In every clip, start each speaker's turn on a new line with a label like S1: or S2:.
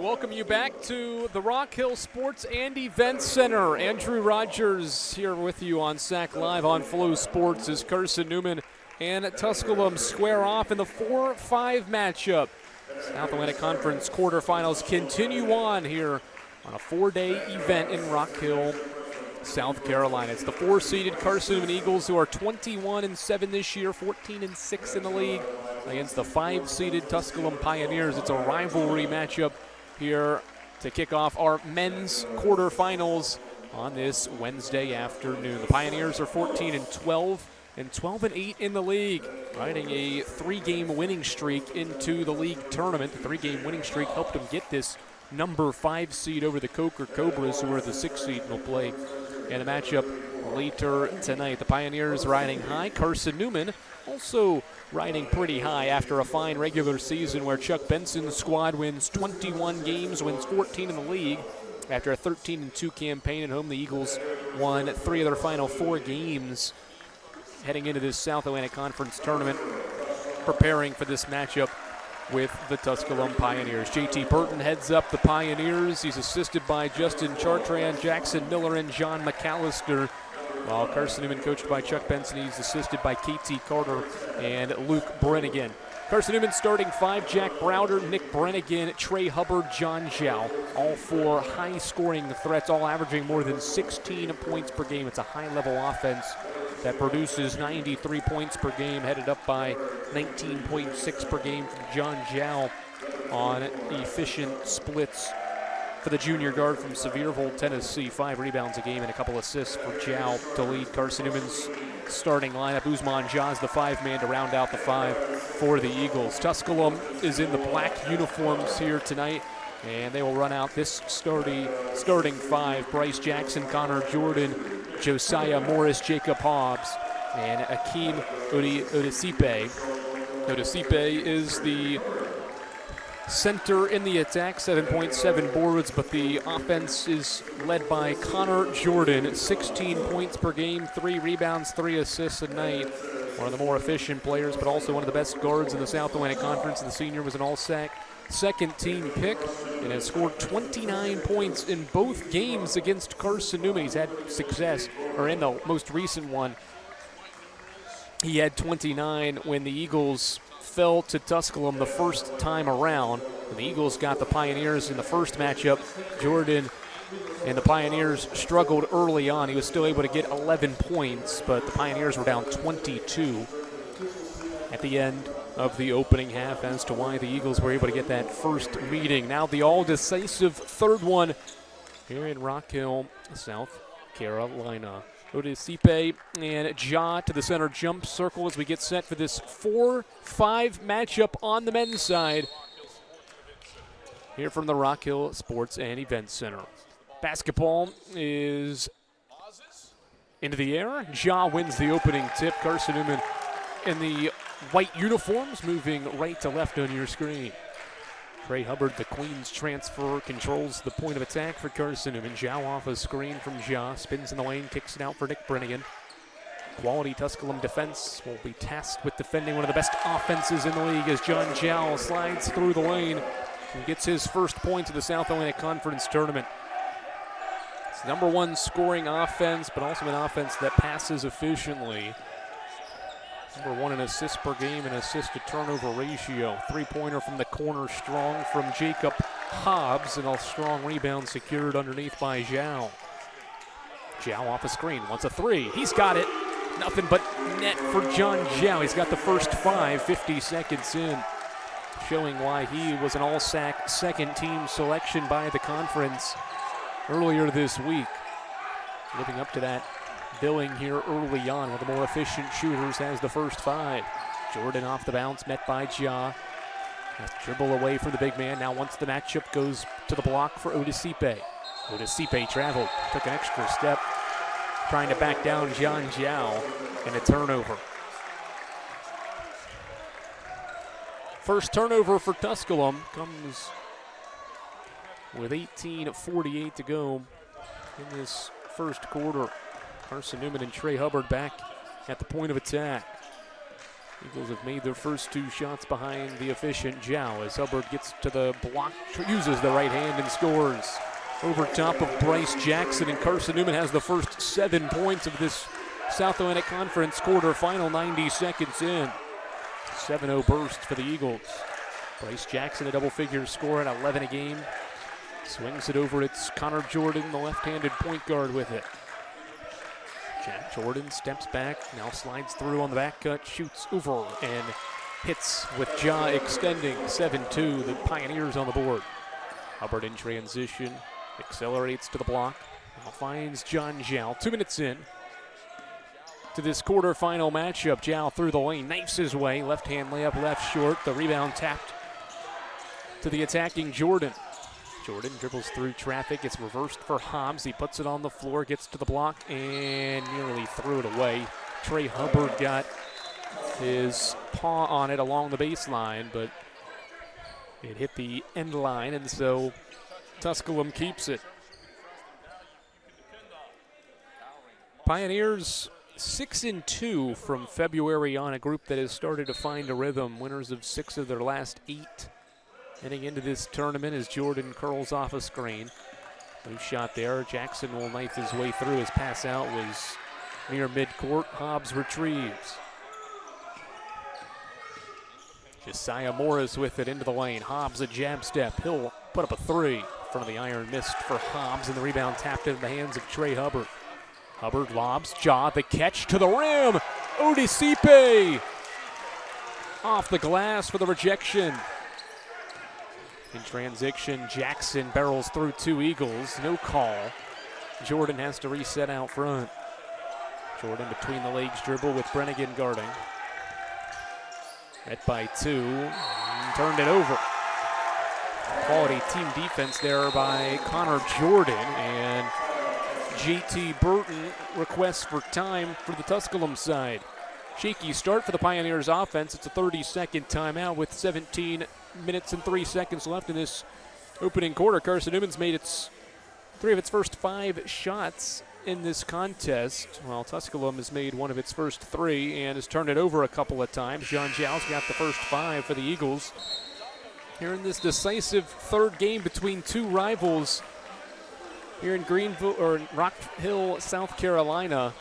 S1: welcome you back to the Rock Hill Sports and Events Center. Andrew Rogers here with you on SAC Live on Flow Sports as Carson-Newman and Tusculum square off in the 4-5 matchup. South Atlantic Conference quarterfinals continue on here on a 4-day event in Rock Hill, South Carolina. It's the 4-seeded Carson-Newman Eagles, who are 21-7 this year, 14-6 in the league, against the 5-seeded Tusculum Pioneers. It's a rivalry matchup here to kick off our men's quarterfinals on this Wednesday afternoon. The Pioneers are 14-12 and 12-8 in the league, riding a 3-game winning streak into the league tournament. The 3-game winning streak helped them get this number 5 seed over the Coker Cobras, who are the 6 seed and will play in a matchup later tonight. The Pioneers riding high. Carson-Newman also riding pretty high after a fine regular season where Chuck Benson's squad wins 21 games, wins 14 in the league. After a 13-2 campaign at home, the Eagles won 3 of their final 4 games heading into this South Atlantic Conference tournament, preparing for this matchup with the Tusculum Pioneers. JT Burton heads up the Pioneers. He's assisted by Justin Chartrand, Jackson Miller, and John McAllister. While Carson-Newman, coached by Chuck Benson, he's assisted by KT Carter and Luke Brennigan. Carson-Newman starting 5, Jack Browder, Nick Brennigan, Trey Hubbard, John Zhao. All 4 high-scoring threats, all averaging more than 16 points per game. It's a high-level offense that produces 93 points per game, headed up by 19.6 per game from John Zhao on efficient splits for the junior guard from Sevierville, Tennessee. 5 rebounds a game and a couple assists for Zhao to lead Carson-Newman's starting lineup. Usman Jah's the 5-man to round out the 5 for the Eagles. Tusculum is in the black uniforms here tonight, and they will run out this starting 5. Bryce Jackson, Connor Jordan, Josiah Morris, Jacob Hobbs, and Akeem Odesipe. Odesipe is the center in the attack, 7.7 boards, but the offense is led by Connor Jordan, 16 points per game, 3 rebounds, 3 assists a night. One of the more efficient players, but also one of the best guards in the South Atlantic Conference. The senior was an all-SAC second-team pick and has scored 29 points in both games against Carson-Newman. He's had success, or in the most recent one, he had 29 when the Eagles fell to Tusculum the first time around. And the Eagles got the Pioneers in the first matchup. Jordan and the Pioneers struggled early on. He was still able to get 11 points, but the Pioneers were down 22 at the end of the opening half as to why the Eagles were able to get that first meeting. Now the all-decisive third one here in Rock Hill, South Carolina. Odesipe and Jah to the center jump circle as we get set for this 4-5 matchup on the men's side here from the Rock Hill Sports and Events Center. Basketball is into the air. Jah wins the opening tip. Carson-Newman in the white uniforms moving right to left on your screen. Trey Hubbard, the Queens transfer, controls the point of attack for Carson-Newman. Zhao off a screen from Jah, spins in the lane, kicks it out for Nick Brennigan. Quality Tusculum defense will be tasked with defending one of the best offenses in the league as John Zhao slides through the lane and gets his first points of the South Atlantic Conference tournament. It's number 1 scoring offense, but also an offense that passes efficiently. Number 1 in assists per game and assist-to-turnover ratio. 3-pointer from the corner strong from Jacob Hobbs, and a strong rebound secured underneath by Zhao. Zhao off a screen, wants a 3. He's got it. Nothing but net for John Zhao. He's got the first 5, 50 seconds in, showing why he was an all-SAC second-team selection by the conference earlier this week. Living up to that billing here early on. One of the more efficient shooters has the first 5. Jordan off the bounce, met by Jah. Dribble away from the big man. Now once the matchup goes to the block for Odesipe. Odesipe traveled, took an extra step, trying to back down John Zhao, and a turnover. First turnover for Tusculum comes with 18:48 to go in this first quarter. Carson-Newman and Trey Hubbard back at the point of attack. Eagles have made their first 2 shots behind the efficient Zhao as Hubbard gets to the block, uses the right hand and scores. Over top of Bryce Jackson, and Carson-Newman has the first 7 points of this South Atlantic Conference quarterfinal, 90 seconds in. 7-0 burst for the Eagles. Bryce Jackson, a double-figure score at 11 a game. Swings it over. It's Connor Jordan, the left-handed point guard with it. Jack Jordan steps back, now slides through on the back cut, shoots over, and hits with Ja extending. 7-2, the Pioneers on the board. Hubbard in transition, accelerates to the block, now finds John Zhao. 2 minutes in to this quarterfinal matchup. Zhao through the lane, knifes his way, left-hand layup, left short. The rebound tapped to the attacking Jordan. Jordan dribbles through traffic. It's reversed for Hobbs. He puts it on the floor, gets to the block, and nearly threw it away. Trey Hubbard got his paw on it along the baseline, but it hit the end line, and so Tusculum keeps it. Pioneers 6-2 from February on, a group that has started to find a rhythm. Winners of 6 of their last 8. Heading into this tournament as Jordan curls off a screen. Loose shot there. Jackson will knife his way through. His pass out was near midcourt. Hobbs retrieves. Josiah Morris with it into the lane. Hobbs a jab step. He'll put up a 3. In front of the iron, missed for Hobbs, and the rebound tapped into the hands of Trey Hubbard. Hubbard lobs. Ja, the catch to the rim. Odisipe off the glass for the rejection. In transition, Jackson barrels through 2 Eagles. No call. Jordan has to reset out front. Jordan between the legs dribble with Brennigan guarding. Met by 2. Turned it over. Quality team defense there by Connor Jordan. And JT Burton requests for time for the Tusculum side. Shaky start for the Pioneers offense. It's a 30-second timeout with 17 minutes and 3 seconds left in this opening quarter. Carson-Newman's made 3 of its first 5 shots in this contest, while Tusculum has made 1 of its first 3 and has turned it over a couple of times. John Zhao's got the first 5 for the Eagles. Here in this decisive 3rd game between 2 rivals here in Greenville or Rock Hill, South Carolina.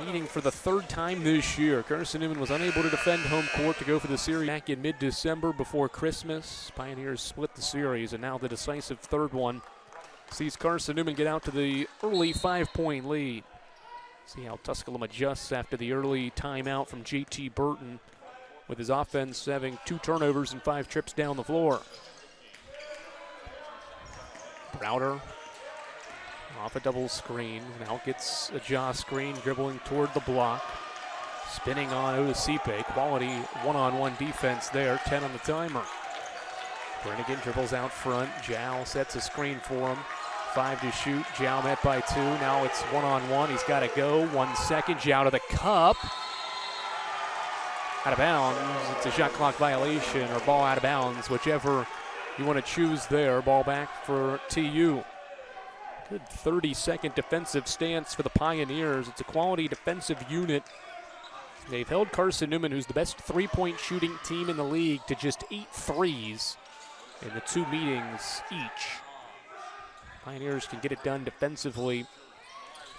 S1: Meeting for the 3rd time this year. Carson-Newman was unable to defend home court to go for the series back in mid-December before Christmas. Pioneers split the series, and now the decisive 3rd one sees Carson-Newman get out to the early 5-point lead. See how Tusculum adjusts after the early timeout from JT Burton, with his offense having 2 turnovers and 5 trips down the floor. Browder off a double screen, now gets a jaw screen, dribbling toward the block. Spinning on Odisipe, quality one-on-one defense there, 10 on the timer. Brennigan dribbles out front, Zhao sets a screen for him. 5 to shoot, Zhao met by 2, now it's one-on-one, he's got to go, 1 second, Zhao to the cup. Out of bounds, it's a shot clock violation or ball out of bounds, whichever you want to choose there. Ball back for TU. Good 30-second defensive stance for the Pioneers. It's a quality defensive unit. They've held Carson-Newman, who's the best 3-point shooting team in the league, to just 8 threes in the 2 meetings each. Pioneers can get it done defensively.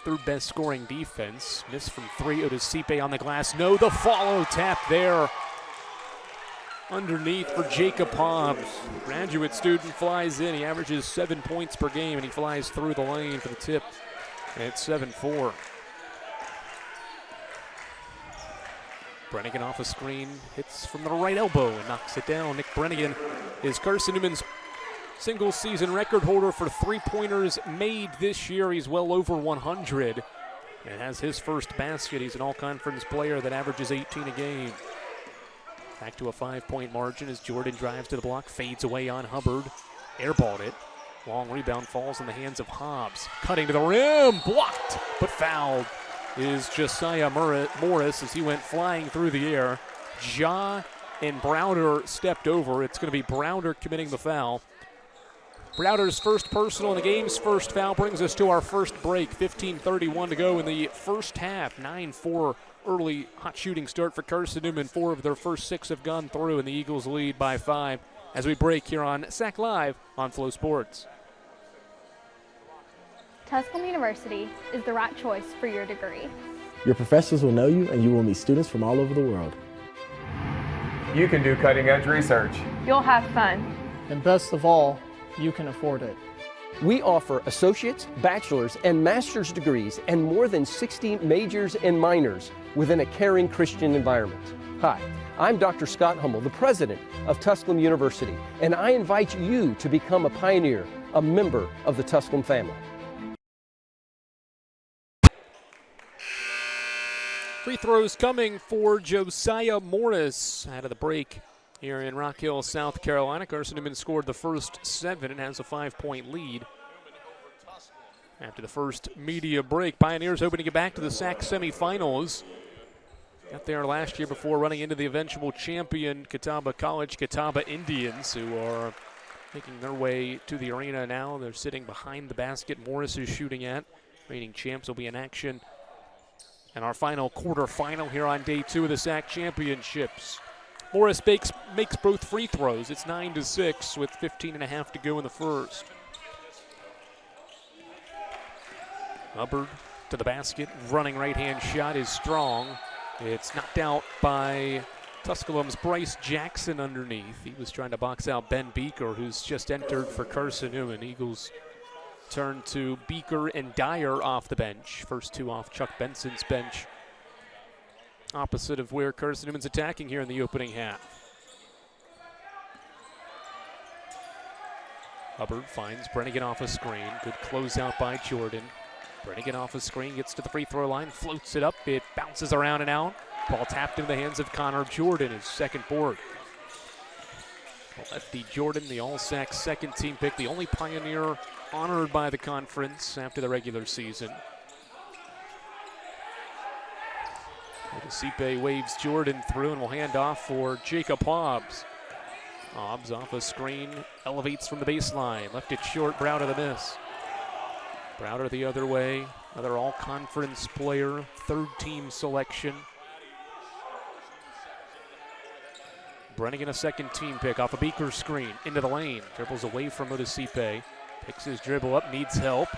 S1: 3rd best scoring defense. Miss from 3, Odisipe on the glass. No, the follow tap there. Underneath for Jacob Hobbs. Graduate student flies in. He averages 7 points per game, and he flies through the lane for the tip. And it's 7-4. Brennigan off a screen, hits from the right elbow and knocks it down. Nick Brennigan is Carson-Newman's single-season record holder for 3-pointers made this year. He's well over 100 and has his first basket. He's an all-conference player that averages 18 a game. Back to a 5-point margin as Jordan drives to the block, fades away on Hubbard, airballed it. Long rebound falls in the hands of Hobbs. Cutting to the rim, blocked, but fouled is Josiah Morris as he went flying through the air. Ja and Browder stepped over. It's going to be Browder committing the foul. Browder's first personal and the game's first foul brings us to our first break. 15:31 to go in the first half. 9-4 early hot shooting start for Carson-Newman. 4 of their first 6 have gone through, and the Eagles lead by 5 as we break here on SAC Live on Flow Sports.
S2: Tusculum University is the right choice for your degree.
S3: Your professors will know you, and you will meet students from all over the world.
S4: You can do cutting-edge research.
S2: You'll have fun.
S5: And best of all, you can afford it.
S6: We offer associate's, bachelor's, and master's degrees and more than 60 majors and minors within a caring Christian environment. Hi, I'm Dr. Scott Hummel, the president of Tusculum University, and I invite you to become a pioneer, a member of the Tusculum family.
S1: Free throws coming for Josiah Morris out of the break here in Rock Hill, South Carolina. Carson-Newman scored the first 7 and has a 5-point lead. After the first media break, Pioneers hoping to get back to the SAC semifinals. Got there last year before running into the eventual champion Catawba College, Catawba Indians, who are making their way to the arena now. They're sitting behind the basket Morris is shooting at. Reigning champs will be in action. And our final quarterfinal here on day 2 of the SAC championships. Morris makes both free throws. It's 9-6 with 15.5 to go in the first. Hubbard to the basket. Running right-hand shot is strong. It's knocked out by Tusculum's Bryce Jackson underneath. He was trying to box out Ben Beaker, who's just entered for Carson-Newman. Eagles turn to Beaker and Dyer off the bench. First 2 off Chuck Benson's bench. Opposite of where Carson-Newman's attacking here in the opening half. Hubbard finds Brennigan off a screen. Good closeout by Jordan. Brennigan off a screen, gets to the free throw line, floats it up. It bounces around and out. Ball tapped into the hands of Connor Jordan, his second board. Lefty Jordan, the All-SAC second team pick, the only Pioneer honored by the conference after the regular season. Sipe waves Jordan through and will hand off for Jacob Hobbs. Hobbs off a screen, elevates from the baseline. Left it short, Browder the miss. Browder the other way, another all-conference player, third-team selection. Brennigan a second-team pick off a Beaker screen, into the lane. Dribbles away from Sipe. Picks his dribble up, needs help.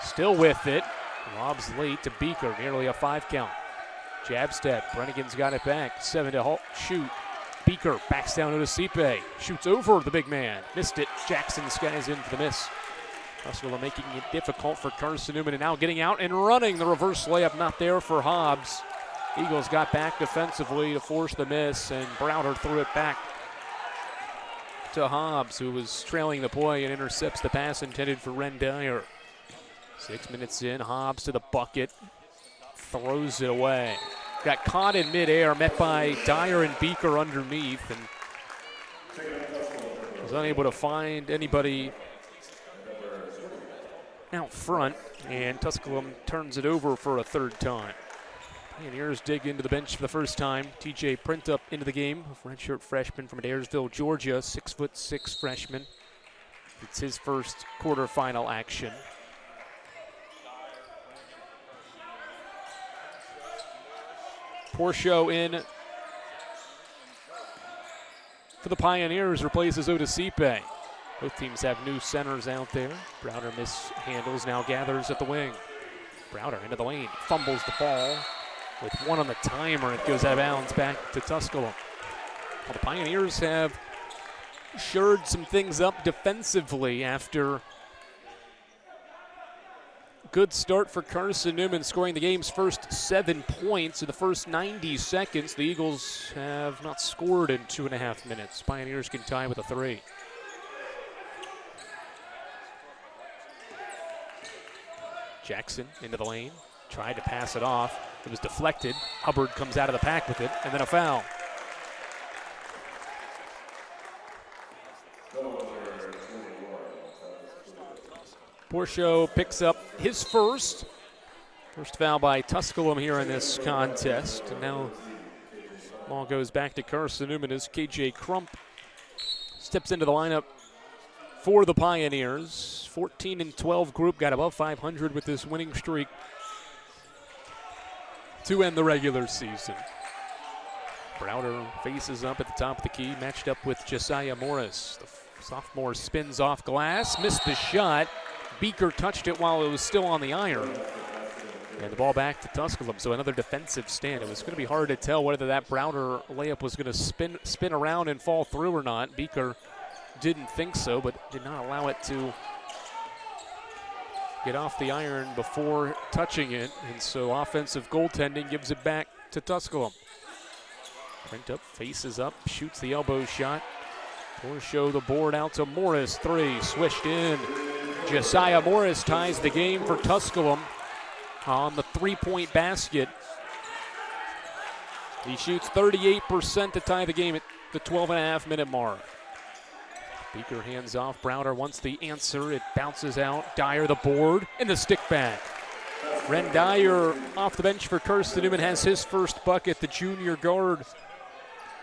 S1: Still with it. Lobs late to Beaker, nearly a 5 count. Jab step, Brennigan's got it back. 7 to shoot. Beaker backs down Sipe. Shoots over the big man. Missed it. Jackson skies in for the miss. Tusculum making it difficult for Carson-Newman, and now getting out and running. The reverse layup not there for Hobbs. Eagles got back defensively to force the miss, and Browder threw it back to Hobbs, who was trailing the play and intercepts the pass intended for Ren Dyer. 6 minutes in, Hobbs to the bucket, throws it away. Got caught in midair, met by Dyer and Beaker underneath, and was unable to find anybody out front, and Tusculum turns it over for a third time. Pioneers dig into the bench for the first time. TJ Printup into the game, redshirt freshman from Adairsville, Georgia, 6'6" freshman. It's his first quarterfinal action. Porcio in for the Pioneers, replaces Sipe. Both teams have new centers out there. Browder mishandles, now gathers at the wing. Browder into the lane, fumbles the ball. With 1 on the timer, it goes out of bounds back to Tusculum. Well, the Pioneers have shored some things up defensively after good start for Carson-Newman, scoring the game's first 7 points in the first 90 seconds. The Eagles have not scored in 2.5 minutes. Pioneers can tie with a 3. Jackson into the lane, tried to pass it off. It was deflected. Hubbard comes out of the pack with it, and then a foul. Porcio picks up his first foul by Tusculum here in this contest. And now ball goes back to Carson-Newman as KJ Crump steps into the lineup for the Pioneers. 14-12 group, got above 500 with this winning streak to end the regular season. Browder faces up at the top of the key, matched up with Josiah Morris. The sophomore spins off glass, missed the shot. Beaker touched it while it was still on the iron. And the ball back to Tusculum, so another defensive stand. It was going to be hard to tell whether that Browder layup was going to spin around and fall through or not. Beaker didn't think so, but did not allow it to get off the iron before touching it. And so offensive goaltending gives it back to Tusculum. Print up, faces up, shoots the elbow shot. Or show the board out to Morris. 3, swished in. Josiah Morris ties the game for Tusculum on the 3-point basket. He shoots 38% to tie the game at the 12.5-minute mark. Beaker hands off. Browder wants the answer. It bounces out. Dyer the board and the stick back. Ren Dyer off the bench for Carson-Newman has his first bucket. The junior guard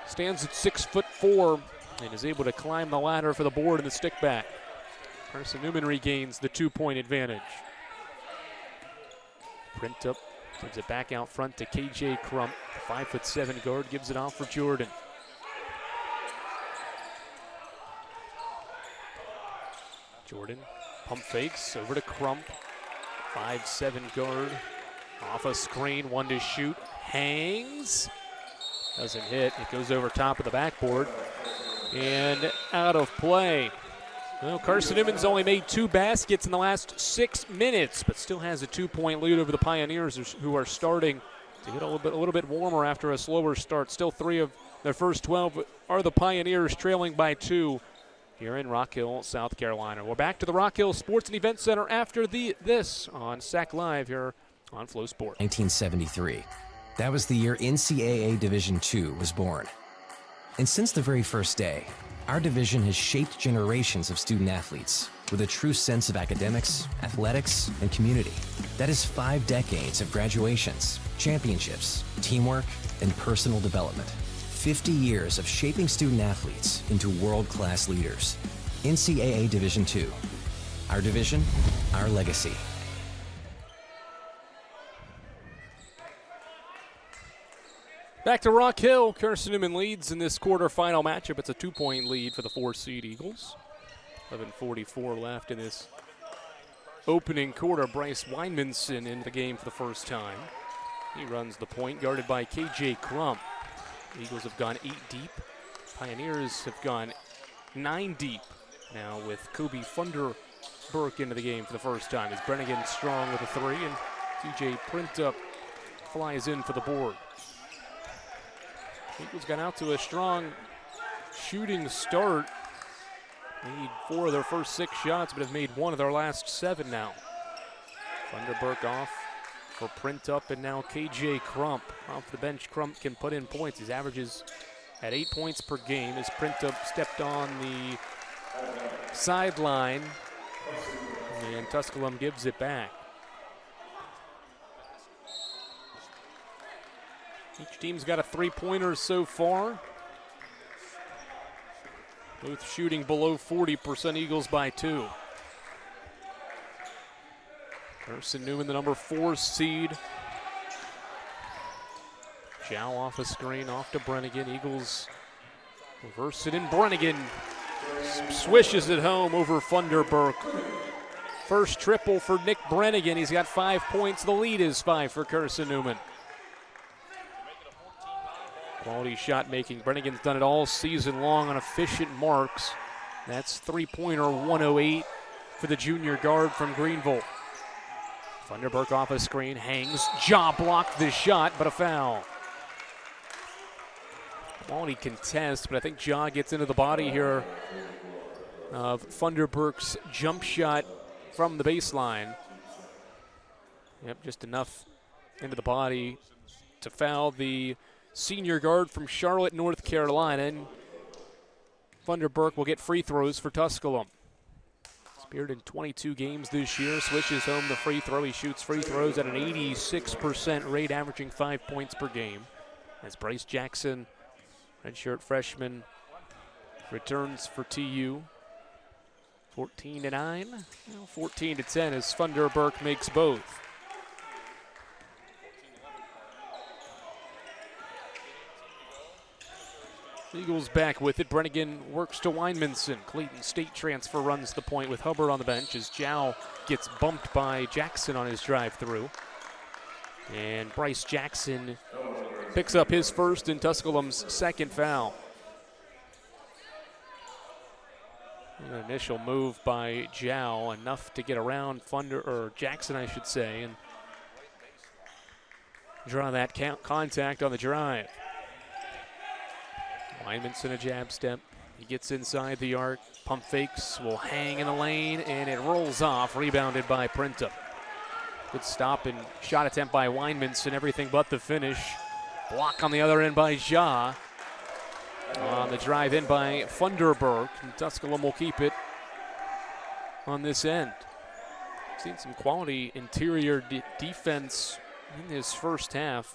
S1: stands at 6'4" and is able to climb the ladder for the board and the stick back. Carson-Newman regains the 2-point advantage. Print up, gives it back out front to KJ Crump. The 5'7" guard gives it off for Jordan. Jordan pump fakes over to Crump. 5'7" guard off a screen, 1 to shoot, hangs. Doesn't hit, it goes over top of the backboard and out of play. Well, Carson-Newman's only made 2 baskets in the last 6 minutes, but still has a 2-point lead over the Pioneers, who are starting to get a little bit warmer after a slower start. Still 3 of their first 12 are the Pioneers, trailing by 2 here in Rock Hill, South Carolina. We're back to the Rock Hill Sports and Event Center after this on SAC Live here on Flow Sport.
S7: 1973. That was the year NCAA Division II was born. And since the very first day, our division has shaped generations of student athletes with a true sense of academics, athletics, and community. That is 5 decades of graduations, championships, teamwork, and personal development. 50 years of shaping student athletes into world-class leaders. NCAA Division II. Our division, our legacy.
S1: Back to Rock Hill. Carson-Newman leads in this quarterfinal matchup. It's a 2-point lead for the 4-seed Eagles. 11:44 left in this opening quarter. Bryce Weinmanson in the game for the first time. He runs the point, guarded by KJ Crump. The Eagles have gone 8 deep. Pioneers have gone 9 deep now with Kobe Funderburk into the game for the first time. As Brennigan strong with a 3 and TJ Printup flies in for the board. Eagles got out to a strong shooting start. Made 4 of their first 6 shots, but have made 1 of their last 7 now. Funderburk off for Printup, and now KJ Crump. Off the bench, Crump can put in points. His averages at 8 points per game as Printup stepped on the sideline, and Tusculum gives it back. Each team's got a 3-pointer so far. Both shooting below 40%, Eagles by 2. Carson-Newman, the number 4 seed. Jow off a screen, off to Brennigan. Eagles reverse it in. Brennigan swishes it home over Funderburk. First triple for Nick Brennigan. He's got 5 points. The lead is 5 for Carson-Newman. Quality shot making. Brennigan's done it all season long on efficient marks. That's 3-pointer 108 for the junior guard from Greenville. Funderburk off a screen, hangs. Jaw blocked the shot, but a foul. Quality contest, but I think Jaw gets into the body here of Funderburk's jump shot from the baseline. Yep, just enough into the body to foul the senior guard from Charlotte, North Carolina. And Funderburk will get free throws for Tusculum. Appeared in 22 games this year, switches home the free throw. He shoots free throws at an 86% rate, averaging 5 points per game. As Bryce Jackson, redshirt freshman, returns for TU. 14-9, 14-10 as Funderburk makes both. Eagles back with it. Brennigan works to Weinmanson. Clayton State transfer runs the point with Hubbard on the bench as Jow gets bumped by Jackson on his drive through. And Bryce Jackson picks up his first and Tusculum's second foul. An initial move by Jow, enough to get around Jackson, I should say, and draw that contact on the drive. Weinmanson a jab step. He gets inside the arc. Pump fakes, will hang in the lane, and it rolls off, rebounded by Printup. Good stop and shot attempt by Weinmanson, everything but the finish. Block on the other end by Ja. On the drive in by Funderburk, and Tusculum will keep it on this end. Seen some quality interior defense in this first half.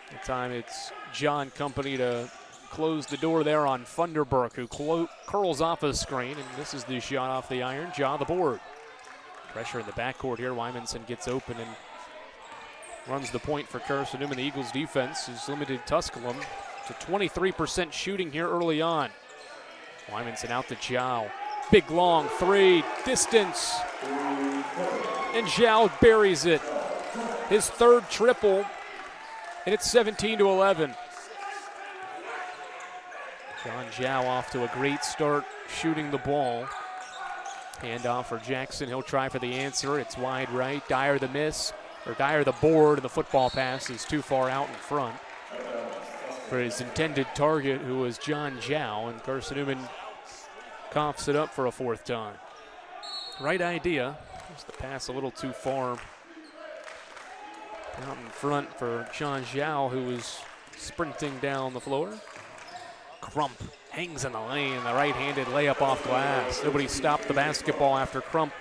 S1: The time it's John Company to close the door there on Funderburk, who curls off a screen, and this is the shot off the iron. Ja the board. Pressure in the backcourt here. Weinmanson gets open and runs the point for Carson-Newman. The Eagles defense has limited Tusculum to 23% shooting here early on. Weinmanson out to Jow. Big long three, distance. And Jow buries it. His third triple, and it's 17-11. John Jow off to a great start shooting the ball. Handoff for Jackson. He'll try for the answer. It's wide right. Dyer the miss. Or Dyer the board, and the football pass is too far out in front for his intended target, who was John Jow, and Carson-Newman coughs it up for a fourth time. Right idea. Just the pass a little too far out in front for John Jow, who was sprinting down the floor. Crump hangs in the lane, the right-handed layup off glass. Nobody stopped the basketball after Crump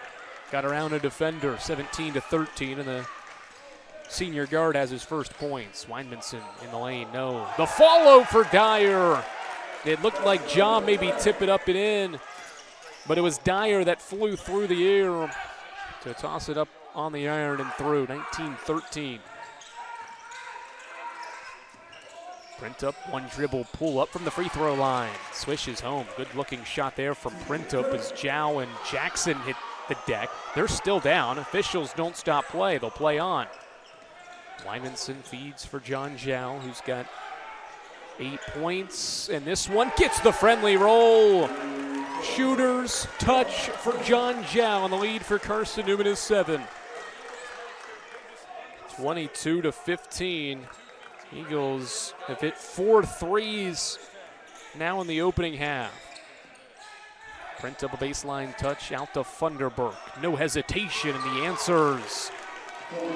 S1: got around a defender. 17-13, and the senior guard has his first points. Weinmanson in the lane, no. The follow for Dyer. It looked like John maybe tip it up and in, but it was Dyer that flew through the air to toss it up on the iron and through. 19-13. Printup, one dribble pull up from the free throw line. Swishes home. Good looking shot there from Printup as Jow and Jackson hit the deck. They're still down. Officials don't stop play. They'll play on. Weinmanson feeds for John Jow, who's got 8 points, and this one gets the friendly roll. Shooter's touch for John Jow, and the lead for Carson-Newman is 7. 22-15. Eagles have hit 4 threes now in the opening half. Printup a baseline touch out to Funderburk. No hesitation, and the answers.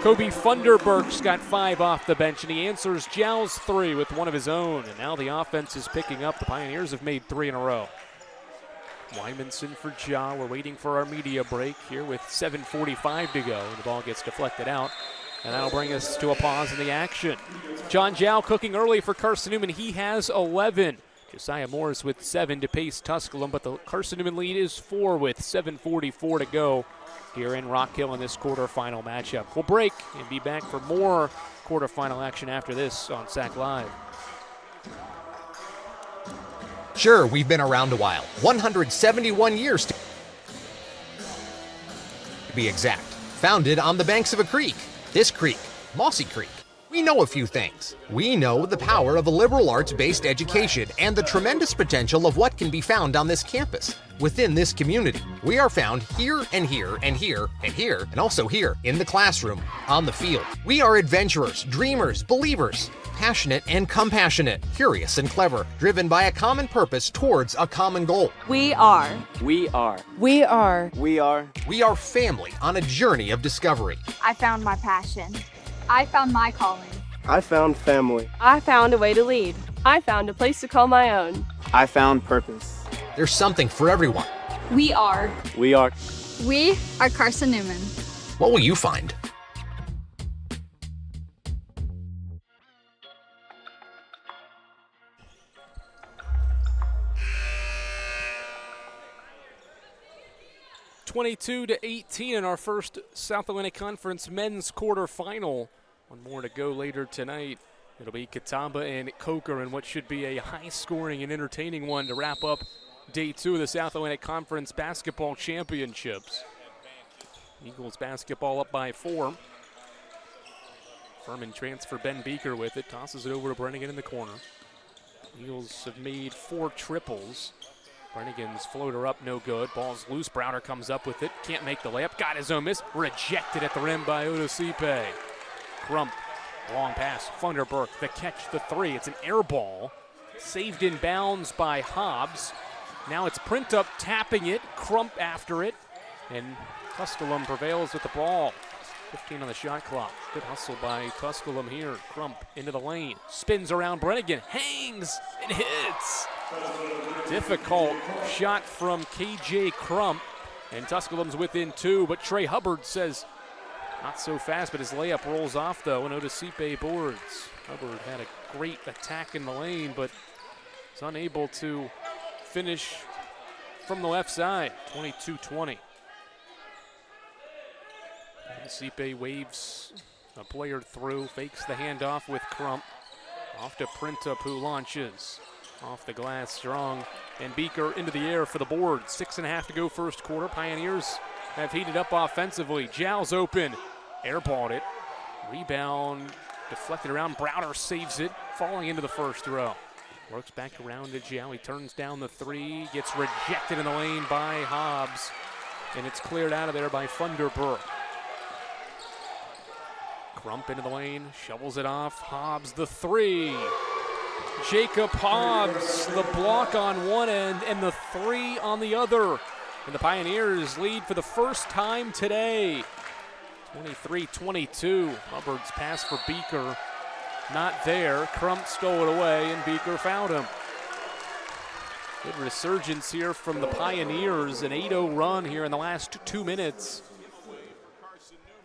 S1: Kobe Funderburk's got 5 off the bench, and he answers Jow's 3 with one of his own. And now the offense is picking up. The Pioneers have made 3 in a row. Weinmanson for Jow. We're waiting for our media break here with 7:45 to go. The ball gets deflected out, and that'll bring us to a pause in the action. John Jow cooking early for Carson-Newman. He has 11. Josiah Morris with 7 to pace Tusculum, but the Carson-Newman lead is 4 with 7:44 to go here in Rock Hill in this quarterfinal matchup. We'll break and be back for more quarterfinal action after this on SAC Live.
S8: Sure, we've been around a while. 171 years to be exact. Founded on the banks of a creek. This creek, Mossy Creek. We know a few things. We know the power of a liberal arts-based education and the tremendous potential of what can be found on this campus. Within this community, we are found here and here and here and here and also here in the classroom, on the field. We are adventurers, dreamers, believers, passionate and compassionate, curious and clever, driven by a common purpose towards a common goal.
S9: We are
S8: family on a journey of discovery.
S2: I found my passion.
S10: I found my calling.
S11: I found family.
S9: I found a way to lead. I found a place to call my own.
S11: I found purpose.
S8: There's something for everyone.
S10: We are Carson-Newman.
S8: What will you find?
S1: (22-18) in our first South Atlantic Conference men's quarterfinal. One more to go later tonight It'll be Catawba and Coker in what should be a high-scoring and entertaining one to wrap up Day 2 of the South Atlantic Conference Basketball Championships. Eagles basketball up by 4. Furman transfer Ben Beaker with it, tosses it over to Brennigan in the corner. Eagles have made 4 triples. Brennigan's floater up, no good. Ball's loose. Browder comes up with it. Can't make the layup. Got his own miss. Rejected at the rim by Odosipe. Crump. Long pass. Funderburk. The catch, the 3. It's an air ball. Saved in bounds by Hobbs. Now it's Printup tapping it. Crump after it. And Tusculum prevails with the ball. 15 on the shot clock. Good hustle by Tusculum here. Crump into the lane. Spins around Brennigan. Hangs and hits. Difficult shot from KJ Crump. And Tusculum's within 2, but Trey Hubbard says not so fast, but his layup rolls off though, and Odosipe boards. Hubbard had a great attack in the lane, but was unable to finish from the left side. 22-20. Odosipe waves a player through, fakes the handoff with Crump. Off to Printup, who launches. Off the glass, strong, and Beaker into the air for the board. 6.5 to go first quarter. Pioneers have heated up offensively. Jow's open, airballed it. Rebound deflected around. Browder saves it, falling into the first row. Works back around to Jow. He turns down the 3, gets rejected in the lane by Hobbs, and it's cleared out of there by Funderburk. Crump into the lane, shovels it off. Hobbs the 3. Jacob Hobbs, the block on one end and the 3 on the other. And the Pioneers lead for the first time today. 23-22. Hubbard's pass for Beaker, not there. Crump stole it away and Beaker fouled him. Good resurgence here from the Pioneers. An 8-0 run here in the last 2 minutes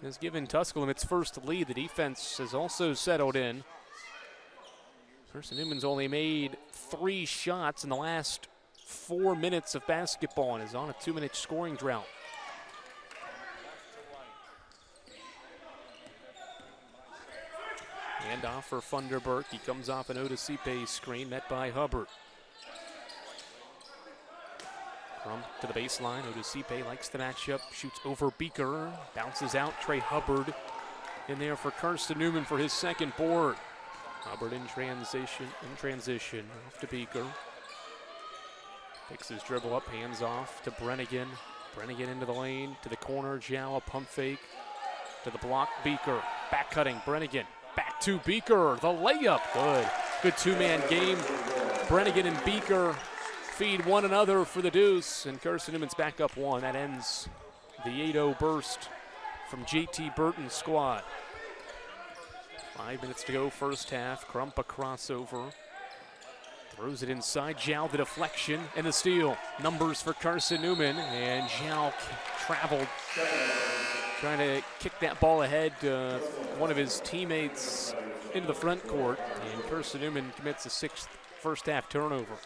S1: has given Tusculum its first lead. The defense has also settled in. Carson-Newman's only made 3 shots in the last 4 minutes of basketball and is on a 2-minute scoring drought. Hand off for Funderburk. He comes off an Odosipe screen met by Hubbard. Crump to the baseline. Odosipe likes the matchup, shoots over Beaker, bounces out. Trey Hubbard in there for Carson-Newman for his second board. Hubbard in transition, off to Beaker. Picks his dribble up, hands off to Brennigan. Brennigan into the lane, to the corner. Jow, a pump fake to the block. Beaker, back cutting. Brennigan, back to Beaker. The layup, good 2-man game. Brennigan and Beaker feed one another for the deuce, and Carson-Newman's back up 1. That ends the 8-0 burst from JT Burton's squad. 5 minutes to go first half. Crump a crossover. Throws it inside. Jow the deflection and the steal. Numbers for Carson-Newman, and Jow traveled, trying to kick that ball ahead. One of his teammates into the front court, and Carson-Newman commits a 6th first half turnover.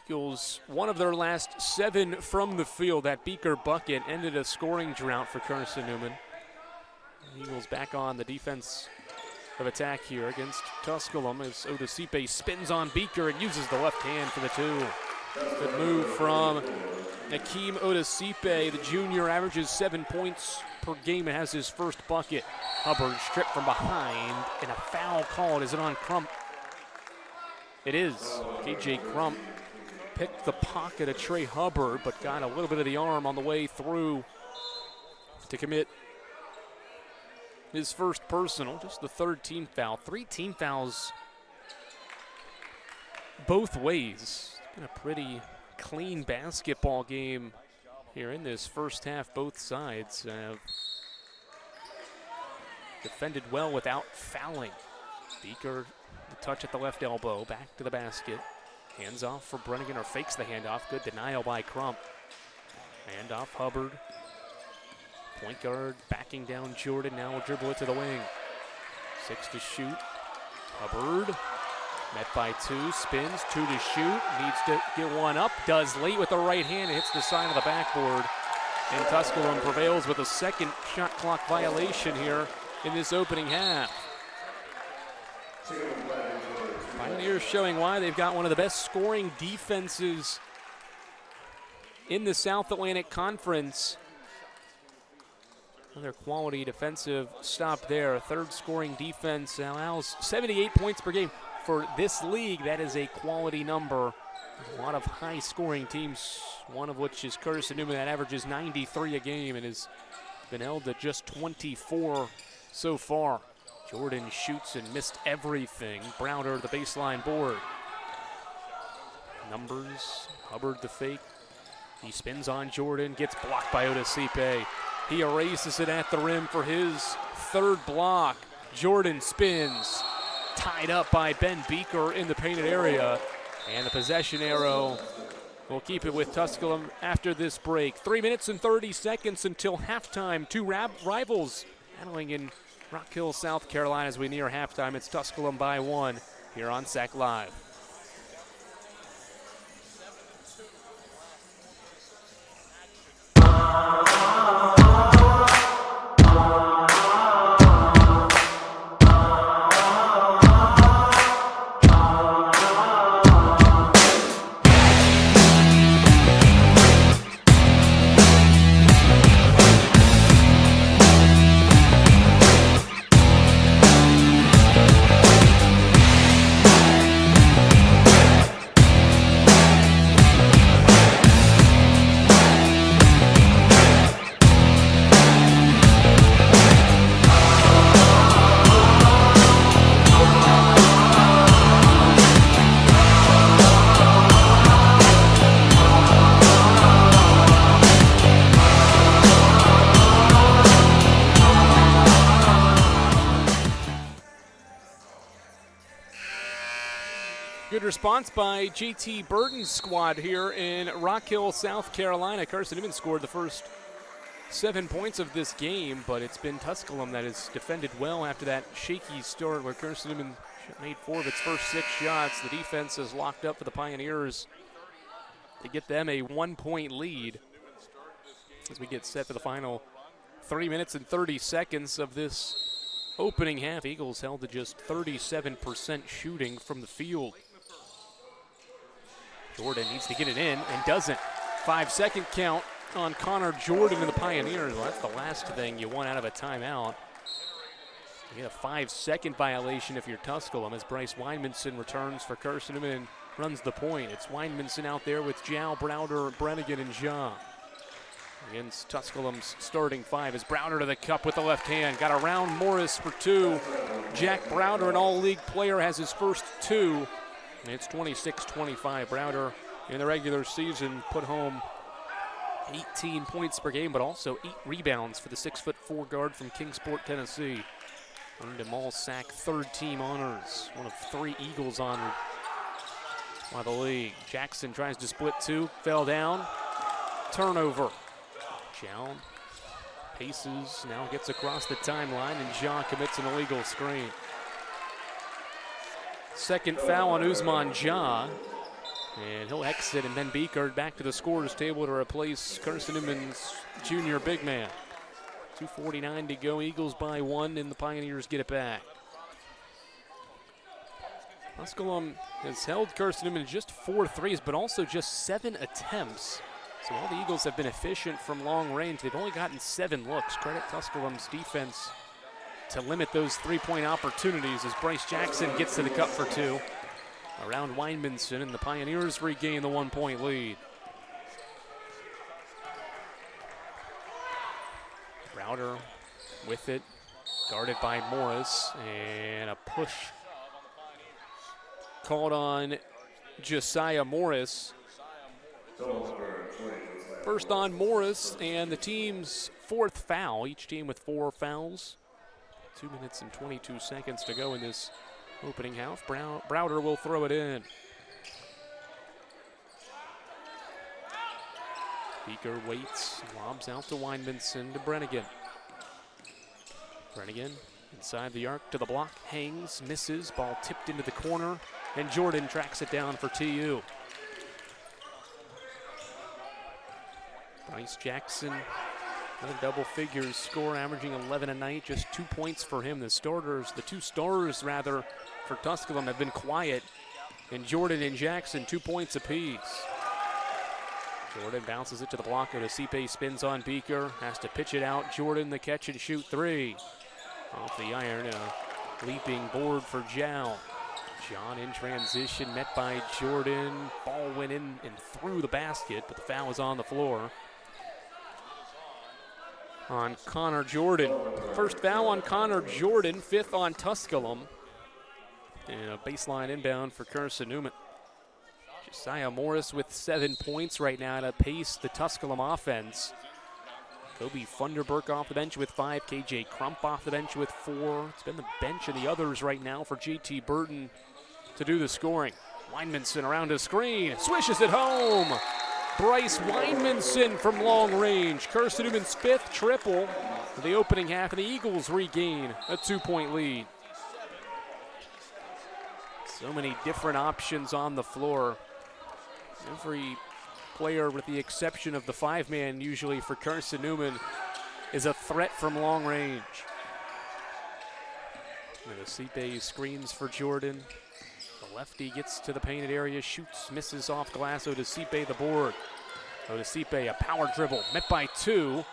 S1: Eagles, one of their last 7 from the field. That Beaker bucket ended a scoring drought for Carson-Newman. Eagles back on the defense of attack here against Tusculum as Odosipe spins on Beaker and uses the left hand for the 2. Good move from Nakeem Odosipe. The junior averages 7 points per game and has his first bucket. Hubbard stripped from behind, and a foul called. Is it on Crump? It is. KJ Crump picked the pocket of Trey Hubbard, but got a little bit of the arm on the way through to commit his first personal, just the 3rd team foul. 3 team fouls both ways. It's been a pretty clean basketball game here in this first half. Both sides have defended well without fouling. Beaker, the touch at the left elbow, back to the basket. Hands off for Brennigan, or fakes the handoff. Good denial by Crump. Hand off Hubbard. Point guard backing down Jordan. Now will dribble it to the wing. 6 to shoot. Hubbard met by 2. Spins. 2 to shoot. Needs to get one up. Does late with the right hand. Hits the side of the backboard. And Tusculum prevails with a second shot clock violation here in this opening half. Pioneers showing why they've got one of the best scoring defenses in the South Atlantic Conference. Another quality defensive stop there. Third scoring defense allows 78 points per game. For this league, that is a quality number. There's a lot of high-scoring teams, one of which is Carson-Newman, that averages 93 a game and has been held to just 24 so far. Jordan shoots and missed everything. Browder, the baseline board. Numbers, Hubbard the fake. He spins on Jordan, gets blocked by Odesipe. He erases it at the rim for his third block. Jordan spins, tied up by Ben Beaker in the painted area. And the possession arrow will keep it with Tusculum after this break. 3 minutes and 30 seconds until halftime. Two rivals battling in Rock Hill, South Carolina as we near halftime. It's Tusculum by 1 here on SAC Live. Good response by JT Burton's squad here in Rock Hill, South Carolina. Carson-Newman scored the first 7 points of this game, but it's been Tusculum that has defended well after that shaky start where Carson-Newman made 4 of its first 6 shots. The defense is locked up for the Pioneers to get them a 1-point lead as we get set for the final 3 minutes and 30 seconds of this opening half. Eagles held to just 37% shooting from the field. Jordan needs to get it in and doesn't. 5-second count on Connor Jordan and the Pioneers. Well, that's the last thing you want out of a timeout. You get a 5-second violation if you're Tusculum as Bryce Weinmanson returns for Carson-Newman and runs the point. It's Weinmanson out there with Jow, Browder, Brennigan, and Jaw. Against Tusculum's starting 5 is Browder to the cup with the left hand. Got around Morris for 2. Jack Browder, an all-league player, has his first 2. And it's 26-25. Browder in the regular season put home 18 points per game, but also 8 rebounds for the 6'4" guard from Kingsport, Tennessee. Earned him all SAC third-team honors. One of 3 Eagles honored by the league. Jackson tries to split 2, fell down. Turnover. Chow paces, now gets across the timeline, and Jaw commits an illegal screen. Second foul on Usman Jaw, and he'll exit, and Ben Beaker back to the scorer's table to replace Carson-Newman's junior big man. 2:49 to go, Eagles by 1, and the Pioneers get it back. Tusculum has held Carson-Newman to just 4 threes, but also just 7 attempts. So while the Eagles have been efficient from long range, they've only gotten 7 looks. Credit Tusculum's defense to limit those 3-point opportunities as Bryce Jackson gets to the cup for 2. Around Weinmanson, and the Pioneers regain the 1-point lead. Browder with it, guarded by Morris, and a push called on Josiah Morris. First on Morris, and the team's 4th foul. Each team with 4 fouls. 2 minutes and 22 seconds to go in this opening half. Browder will throw it in. Beaker waits, lobs out to Weinmanson to Brennigan. Brennigan inside the arc to the block, hangs, misses, ball tipped into the corner, and Jordan tracks it down for TU. Bryce Jackson, another double figures score, averaging 11 a night, just 2 points for him. The two starters for Tusculum have been quiet, and Jordan and Jackson 2 points apiece. Jordan bounces it to the block. Odesipe spins on Beaker, has to pitch it out. Jordan, the catch and shoot three. Off the iron, a leaping board for Zhao. John in transition, met by Jordan. Ball went in and through the basket, but the foul was on the floor on Connor Jordan. First foul on Connor Jordan, fifth on Tusculum. And a baseline inbound for Carson-Newman. Josiah Morris with 7 points right now to pace the Tusculum offense. Kobe Funderburk off the bench with 5. KJ Crump off the bench with 4. It's been the bench and the others right now for JT Burton to do the scoring. Weinmanson around a screen, swishes it home. Bryce Weinmanson from long range. Carson-Newman's 5th triple in the opening half, and the Eagles regain a 2-point lead. So many different options on the floor. Every player, with the exception of the 5-man usually for Carson-Newman, is a threat from long range. Odesipe screens for Jordan. The lefty gets to the painted area, shoots, misses off glass. Odesipe the board. Odesipe, a power dribble, met by 2,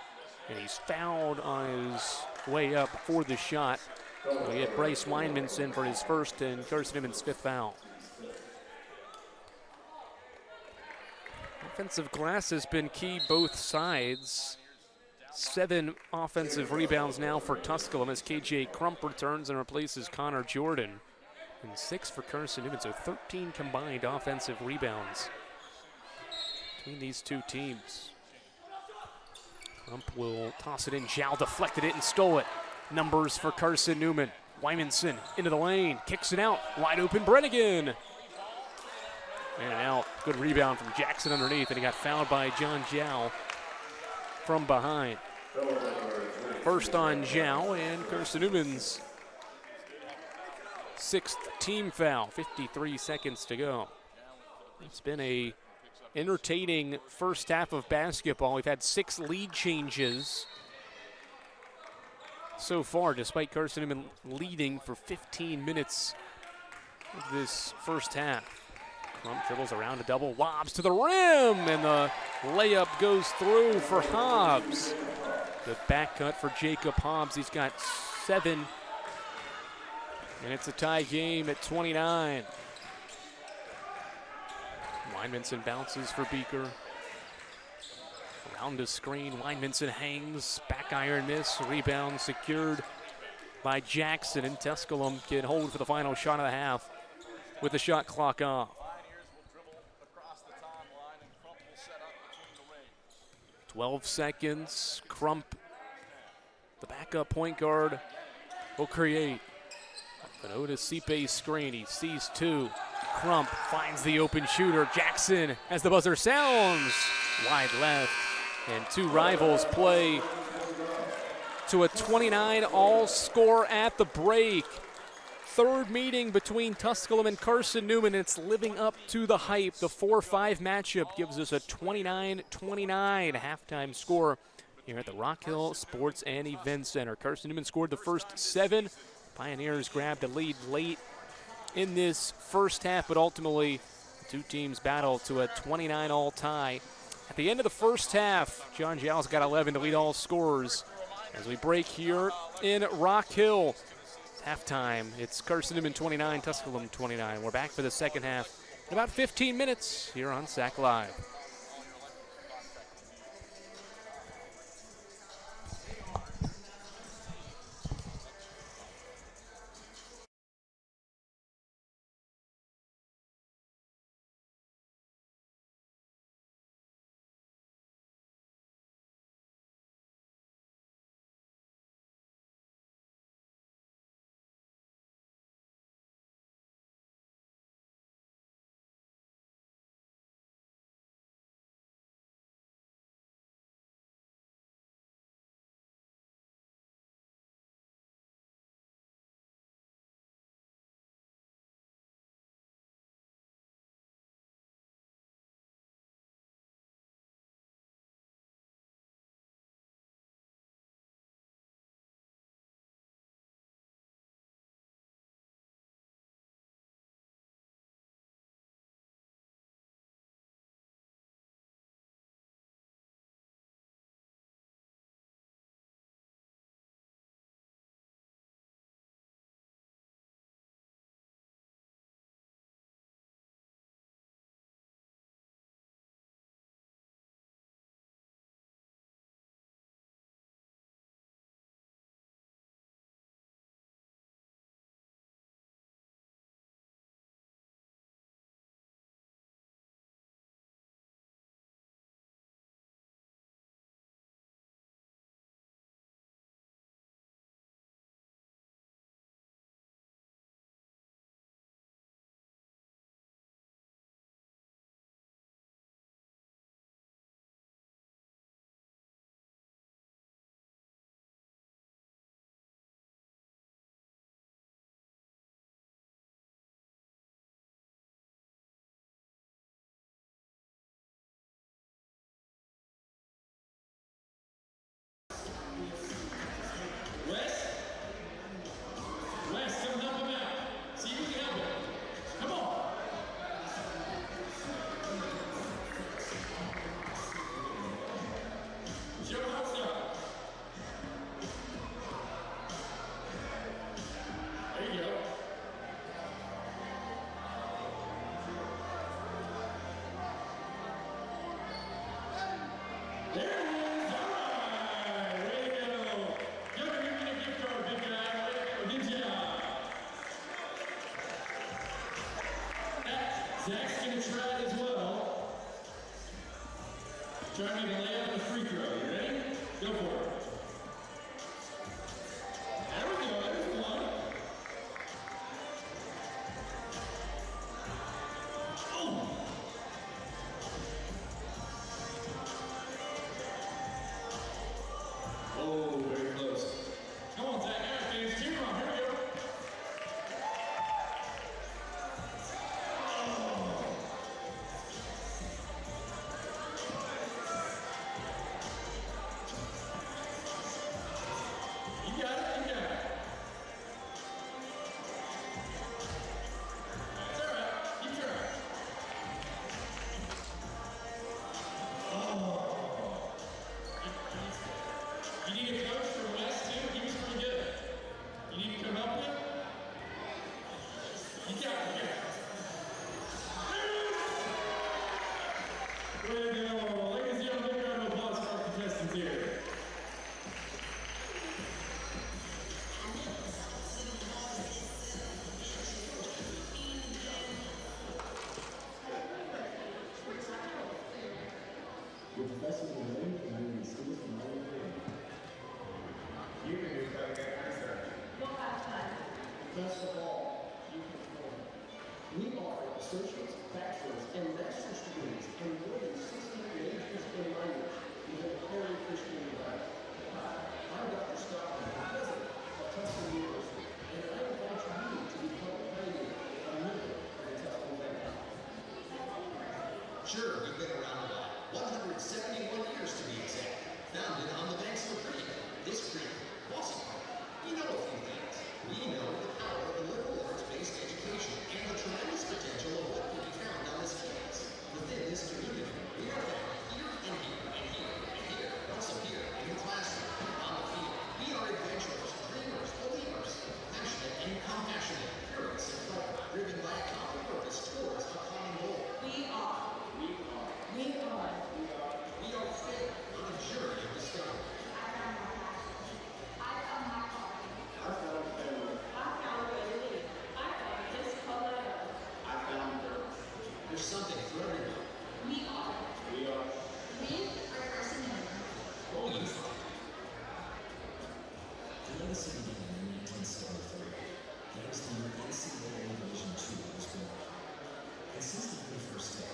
S1: and he's fouled on his way up for the shot. We get Bryce Weinmanson for his first and Carson-Newman's 5th foul. Offensive glass has been key both sides. 7 offensive rebounds now for Tusculum as KJ Crump returns and replaces Connor Jordan. And 6 for Carson-Newman, so 13 combined offensive rebounds between these two teams. Crump will toss it in. Zhao deflected it and stole it. Numbers for Carson-Newman. Weinmanson into the lane, kicks it out. Wide open Brennigan. In and out. Good rebound from Jackson underneath, and he got fouled by John Zhao from behind. First on Zhao, and Carson-Newman's 6th team foul. 53 seconds to go. It's been a entertaining first half of basketball. We've had 6 lead changes so far, despite Carson-Newman leading for 15 minutes of this first half. Crump dribbles around a double, lobs to the rim, and the layup goes through for Hobbs. The back cut for Jacob Hobbs. He's got 7, and it's a tie game at 29. Weinmanson bounces for Beaker. Around the screen, Weinmanson hangs, back iron miss, rebound secured by Jackson, and Tusculum can hold for the final shot of the half with the shot clock off. 12 seconds, Crump, the backup point guard, will create. An Odesipe screen, he sees 2. Crump finds the open shooter. Jackson, as the buzzer sounds, wide left. And 2 rivals play to a 29 all score at the break. Third meeting between Tusculum and Carson-Newman. It's living up to the hype. The 4-5 matchup gives us a 29-29 halftime score here at the Rock Hill Sports and Event Center. Carson-Newman scored the first 7. Pioneers grabbed a lead late in this first half, but ultimately the two teams battle to a 29 all tie. At the end of the first half, John Zhao's got 11 to lead all scorers. As we break here in Rock Hill, halftime, it's Carson-Newman 29, Tusculum 29. We're back for the second half in about 15 minutes here on SAC Live.
S12: Zach's going to try it as well. Try to make a layup and a free throw. You ready? Go for it. There we go. There's one. Oh! Oh, very close. Come on, Zach. All right, fans. Cheer on. Here we go. You got it. You got it. That's all right. Keep trying. Oh. You need a coach for West too? He was pretty good. You need to come help him? You got it. Way to go. Ladies and gentlemen, big round of applause for our contestants here.
S3: Your professors will know you and you will students from all over the world.
S4: You can do cutting edge research.
S6: Best of all, you can afford it. We offer associates, bachelor's, and master's degrees and more than 60 majors and minors within a caring Christian environment. Hi, I'm Dr. Scott Hummel, president of Tusculum University, and I invite you to become a pioneer, a member of the Tusculum family.
S8: Sure, we've been around a while. 171 years to be exact. Founded on the banks of a creek. This creek, Mossy Creek. We know a few things. We know the power of a liberal arts-based education and the tremendous potential of what can be found on this campus. Within this community, we are found here and here and here and here, and also here in the classroom, on the field. We are adventurers, dreamers, believers, passionate and compassionate, curious and clever, driven by a common purpose towards a common goal. We are fit on a journey of discovery.
S10: I found my calling.
S11: I found family.
S9: I found a way to live. I found a place to call my own.
S11: I found purpose.
S8: There's something for everyone.
S10: We are.
S11: We are.
S10: We are Carson-Newman.
S8: Oh, you find.
S7: The legacy began in 1973. That was the year NCAA Division II was born. And since the very first day,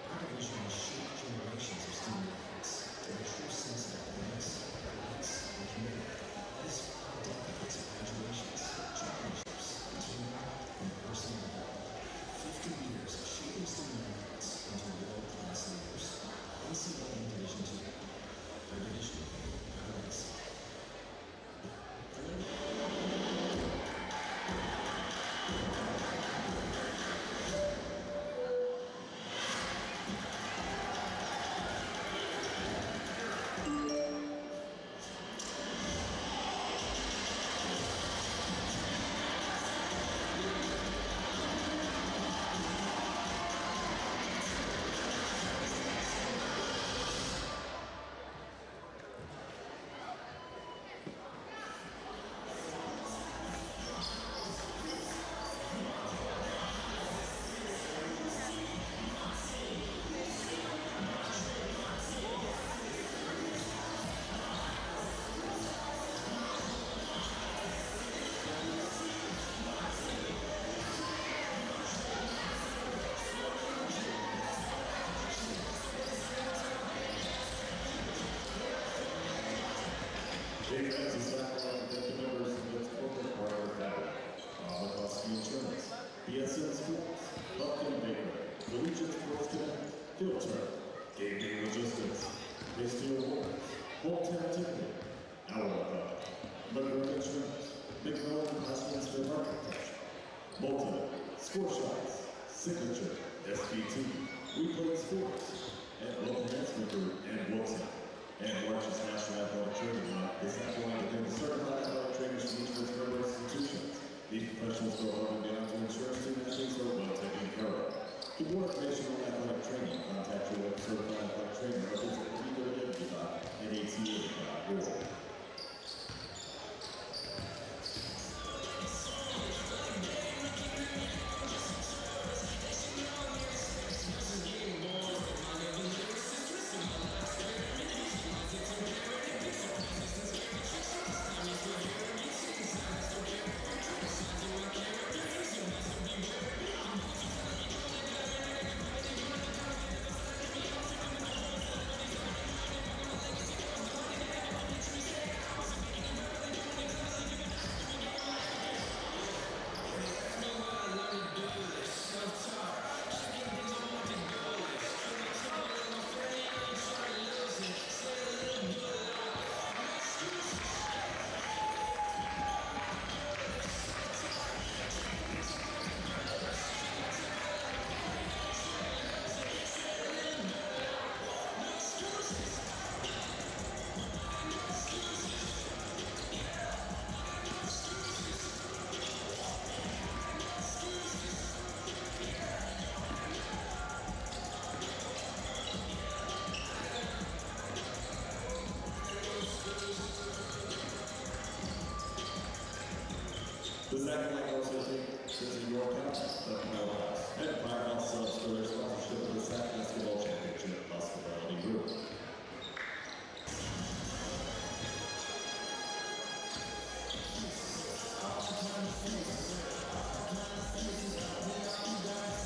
S7: our division has shaped generations of student athletes with a true sense of academics, rights, and community. That is 5 decades of graduations, championships, teamwork, and personal development. 50 years of shaping student athletes into world-class leaders. NCAA Division II. Our division, our legacy.
S12: Big thanks to Sack Live and members of its corporate partner network. Mahakowski Insurance, BSN Sports, Buffkin Bakery, Collegiate Sports Connect, Field Turf, Game Day Logistics, History Awards, Hometown Ticketing, Hour Liquor Insurance, McMillan Classrooms Architecture, Multi, Score Shots, Signature, SPT, We Play Sports, and Local Enhancement Group and Wilson. And March's National Athletic Training Line is applying to become certified athletic trainers from each of its member institutions. These professionals go above and beyond to ensure student athletes are well taken care of. For more information on athletic training, contact your local certified athletic trainer or visit www.nata.org.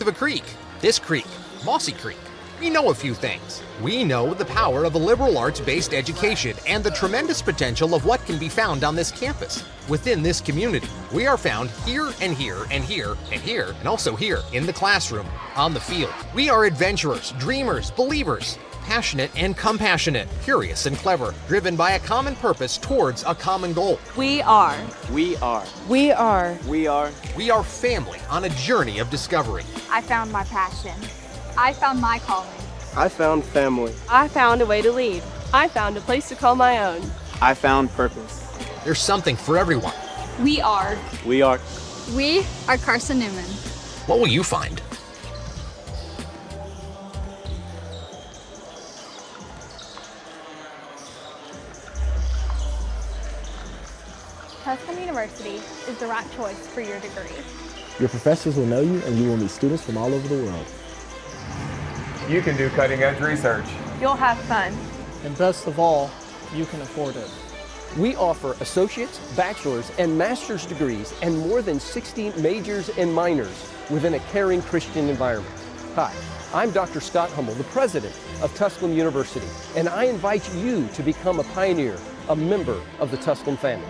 S8: of a creek. This creek, Mossy Creek. We know a few things. We know the power of a liberal arts-based education and the tremendous potential of what can be found on this campus. Within this community, we are found here and here and here and here, and also here in the classroom, on the field. We are adventurers, dreamers, believers, passionate and compassionate, curious and clever, driven by a common purpose towards a common goal.
S9: We are.
S13: We are.
S9: We are.
S13: We are.
S8: We are family on a journey of discovery.
S2: I found my passion. I found my calling.
S13: I found family.
S9: I found a way to lead. I found a place to call my own.
S13: I found purpose.
S8: There's something for everyone.
S2: We are.
S13: We are.
S2: We are Carson-Newman.
S8: What will you find?
S2: Tusculum University is the right choice for your degree.
S3: Your professors will know you, and you will meet students from all over the world.
S4: You can do cutting-edge research.
S9: You'll have fun.
S5: And best of all, you can afford it.
S6: We offer associate's, bachelor's, and master's degrees and more than 60 majors and minors within a caring Christian environment. Hi, I'm Dr. Scott Hummel, the president of Tusculum University, and I invite you to become a pioneer, a member of the Tusculum family.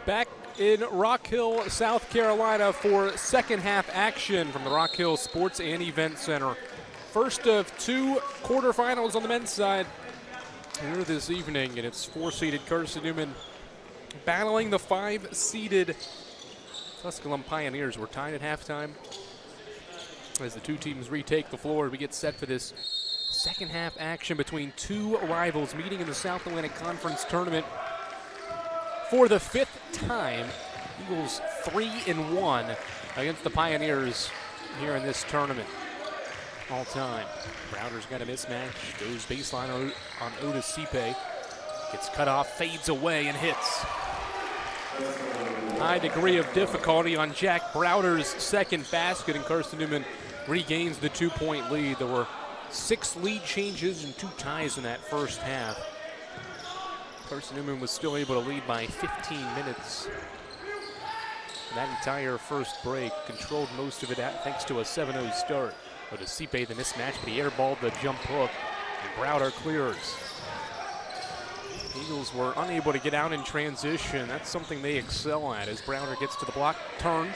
S1: Back in Rock Hill, South Carolina for second half action from the Rock Hill Sports and Event Center. First of two quarterfinals on the men's side here this evening, and it's 4-seeded Carson-Newman battling the 5-seeded Tusculum Pioneers. We're tied at halftime as the two teams retake the floor. We get set for this second half action between two rivals meeting in the South Atlantic Conference Tournament for the fifth time. Eagles 3-1 against the Pioneers here in this tournament all time. Browder's got a mismatch, goes baseline on Otis Sipe, gets cut off, fades away and hits. High degree of difficulty on Jack Browder's second basket, and Carson-Newman regains the 2-point lead. There were 6 lead changes and 2 ties in that first half. Carson-Newman was still able to lead by 15 minutes. That entire first break, controlled most of it thanks to a 7-0 start. Otis Sipe the mismatch, but he airballed the jump hook, and Browder clears. Eagles were unable to get out in transition. That's something they excel at as Browder gets to the block, turns,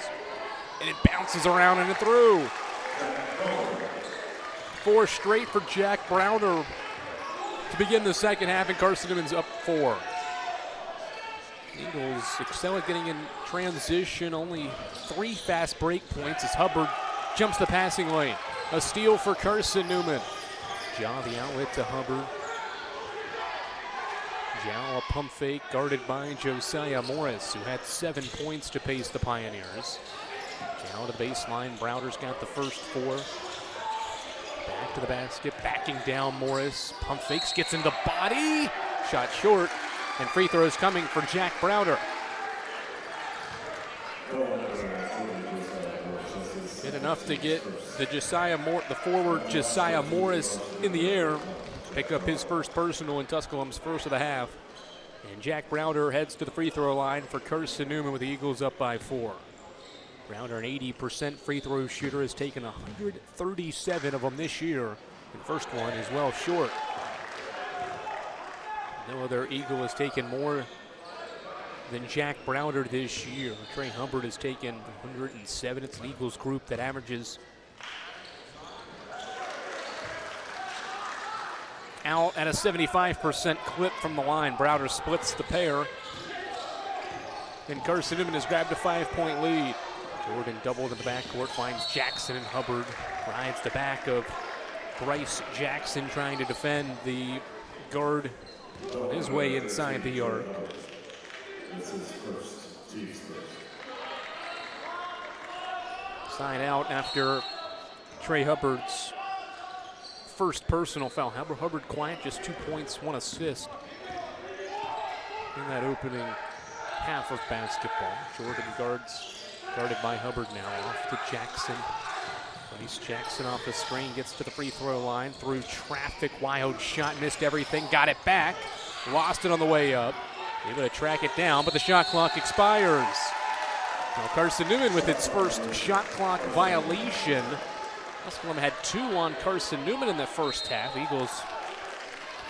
S1: and it bounces around and through. 4 straight for Jack Browder to begin the second half, and Carson-Newman's up 4. Eagles excel at getting in transition. Only 3 fast break points as Hubbard jumps the passing lane. A steal for Carson-Newman. Jaw the outlet to Hubbard. Jaw a pump fake guarded by Josiah Morris, who had 7 points to pace the Pioneers. Jaw to the baseline. Browder's got the first 4. Back to the basket, backing down Morris. Pump fakes, gets in the body. Shot short, and free throws coming for Jack Browder. Did enough to get the forward Josiah Morris in the air. Pick up his first personal in Tusculum's first of the half. And Jack Browder heads to the free throw line for Carson-Newman with the Eagles up by 4. Browder, an 80% free throw shooter, has taken 137 of them this year. And first one is well short. No other Eagle has taken more than Jack Browder this year. Trey Hubbard has taken 107. It's an Eagles group that averages out at a 75% clip from the line. Browder splits the pair. And Carson-Newman has grabbed a 5-point lead. Jordan doubled in the backcourt, finds Jackson and Hubbard. Rides the back of Bryce Jackson trying to defend the guard on his way inside the arc. Sign out after Trey Hubbard's first personal foul. Hubbard quiet, just 2 points, 1 assist in that opening half of basketball. Jordan guarded by Hubbard now. Off to Jackson. Bryce Jackson off the screen, gets to the free throw line. Through traffic, wild shot, missed everything. Got it back, lost it on the way up. Able to track it down, but the shot clock expires. Now Carson-Newman with its first shot clock violation. Tusculum had 2 on Carson-Newman in the first half. Eagles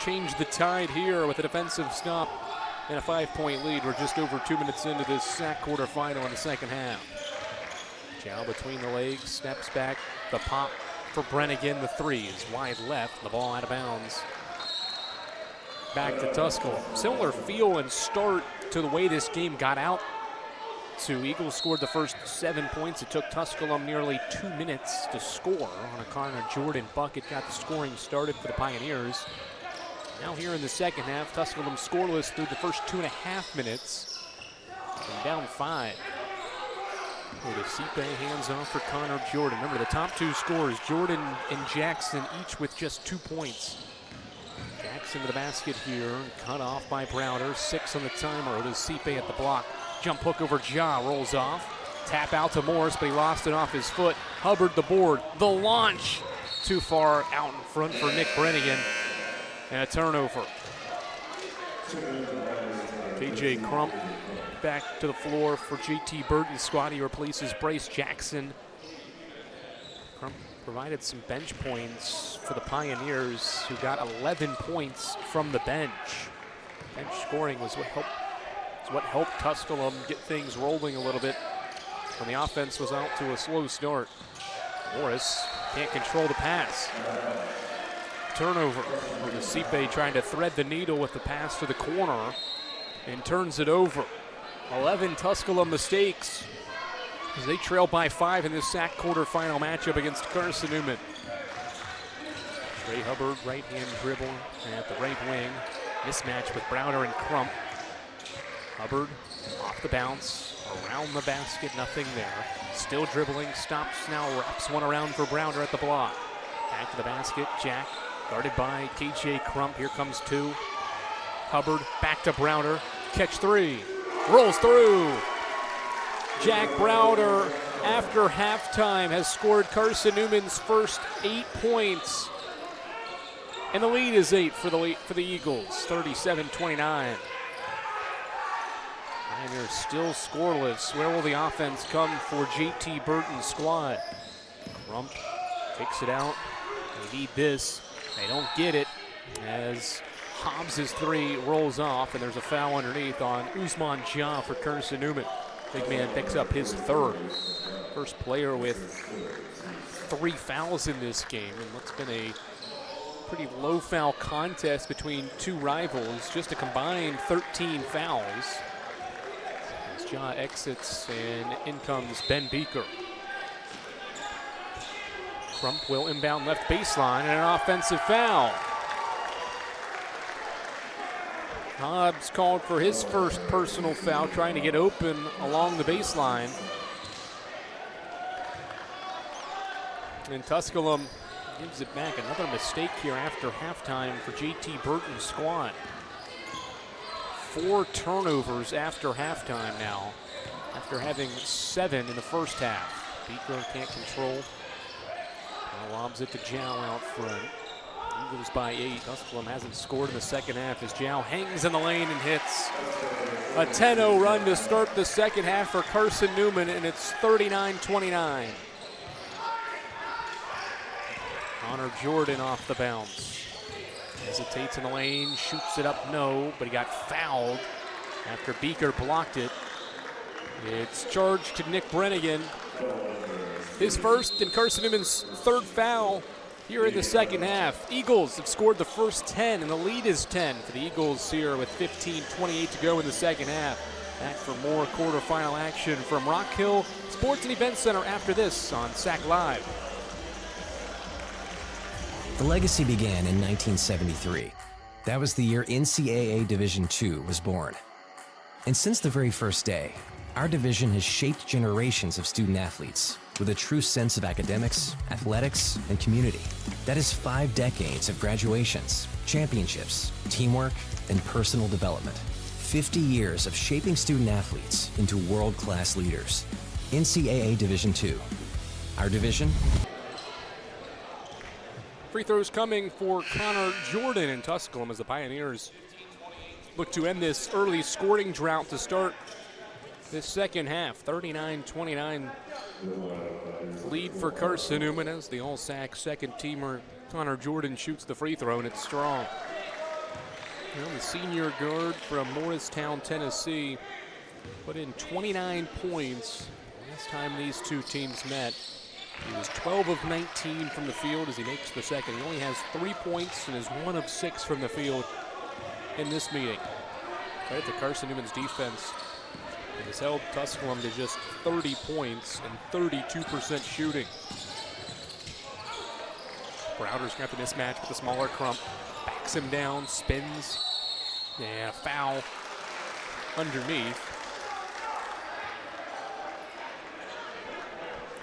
S1: changed the tide here with a defensive stop and a 5-point lead. We're just over 2 minutes into this SAC quarterfinal in the second half. Chow between the legs, steps back. The pop for Brennigan. The three is wide left. The ball out of bounds. Back to Tusculum. Similar feel and start to the way this game got out to. Eagles scored the first 7 points. It took Tusculum nearly 2 minutes to score on a Connor Jordan bucket. Got the scoring started for the Pioneers. Now here in the second half, Tusculum scoreless through the first 2.5 minutes. And down 5. Sipe hands off for Connor Jordan. Remember, the top 2 scorers, Jordan and Jackson, each with just 2 points. Jackson to the basket here, cut off by Browder. 6 on the timer. Sipe at the block. Jump hook over Ja, rolls off. Tap out to Morris, but he lost it off his foot. Hubbard the board. The launch. Too far out in front for Nick Brennigan. And a turnover. KJ Crump back to the floor for JT Burton's squad. He replaces Bryce Jackson. Crump provided some bench points for the Pioneers, who got 11 points from the bench. Bench scoring was what helped Tusculum get things rolling a little bit when the offense was out to a slow start. Morris can't control the pass. Turnover. Sipe trying to thread the needle with the pass to the corner and turns it over. 11 Tusculum mistakes as they trail by 5 in this SAC quarterfinal matchup against Carson-Newman. Trey Hubbard, right-hand dribble at the right wing. Mismatch with Browder and Crump. Hubbard off the bounce, around the basket, nothing there. Still dribbling, stops now, wraps one around for Browder at the block. Back to the basket, Jack, guarded by KJ Crump. Here comes 2. Hubbard, back to Browder, catch 3. Rolls through. Jack Browder, after halftime, has scored Carson-Newman's first 8 points. And the lead is 8 for the Eagles, 37-29. Pioneers still scoreless. Where will the offense come for JT Burton's squad? Crump takes it out. They need this. They don't get it as Hobbs' 3 rolls off, and there's a foul underneath on Usman Ja for Carson-Newman. Big man picks up his 3rd. First player with 3 fouls in this game, and what's been a pretty low foul contest between 2 rivals. Just a combined 13 fouls. As Ja exits, and in comes Ben Beaker. Crump will inbound left baseline, and an offensive foul. Hobbs called for his first personal foul, trying to get open along the baseline. And Tusculum gives it back. Another mistake here after halftime for JT Burton's squad. 4 turnovers after halftime now, after having 7 in the first half. Beaker can't control. Now lobs it to Jow out front. Eagles by 8. Tusculum hasn't scored in the second half as Jow hangs in the lane and hits. A 10-0 run to start the second half for Carson-Newman, and it's 39-29. Connor Jordan off the bounce. Hesitates in the lane, shoots it up, no, but he got fouled after Beaker blocked it. It's charged to Nick Brennigan. His first and Carson-Newman's 3rd foul. Here in the second half, Eagles have scored the first 10, and the lead is 10 for the Eagles here with 15:28 to go in the second half. Back for more quarterfinal action from Rock Hill Sports and Events Center after this on SAC Live.
S7: The legacy began in 1973. That was the year NCAA Division II was born. And since the very first day, our division has shaped generations of student athletes with a true sense of academics, athletics, and community. That is 5 decades of graduations, championships, teamwork, and personal development. 50 years of shaping student athletes into world-class leaders. NCAA Division II. Our division.
S1: Free throws coming for Connor Jordan in Tusculum as the Pioneers look to end this early scoring drought to start this second half. 39-29 lead for Carson-Newman as the All-SAC second teamer Connor Jordan shoots the free throw, and it's strong. Well, the senior guard from Morristown, Tennessee, put in 29 points last time these two teams met. He was 12 of 19 from the field as he makes the second. He only has 3 points and is 1 of 6 from the field in this meeting. Credit to Carson-Newman's defense. It has held Tusculum to just 30 points and 32% shooting. Browder's got the mismatch with the smaller Crump. Backs him down, spins. Yeah, foul underneath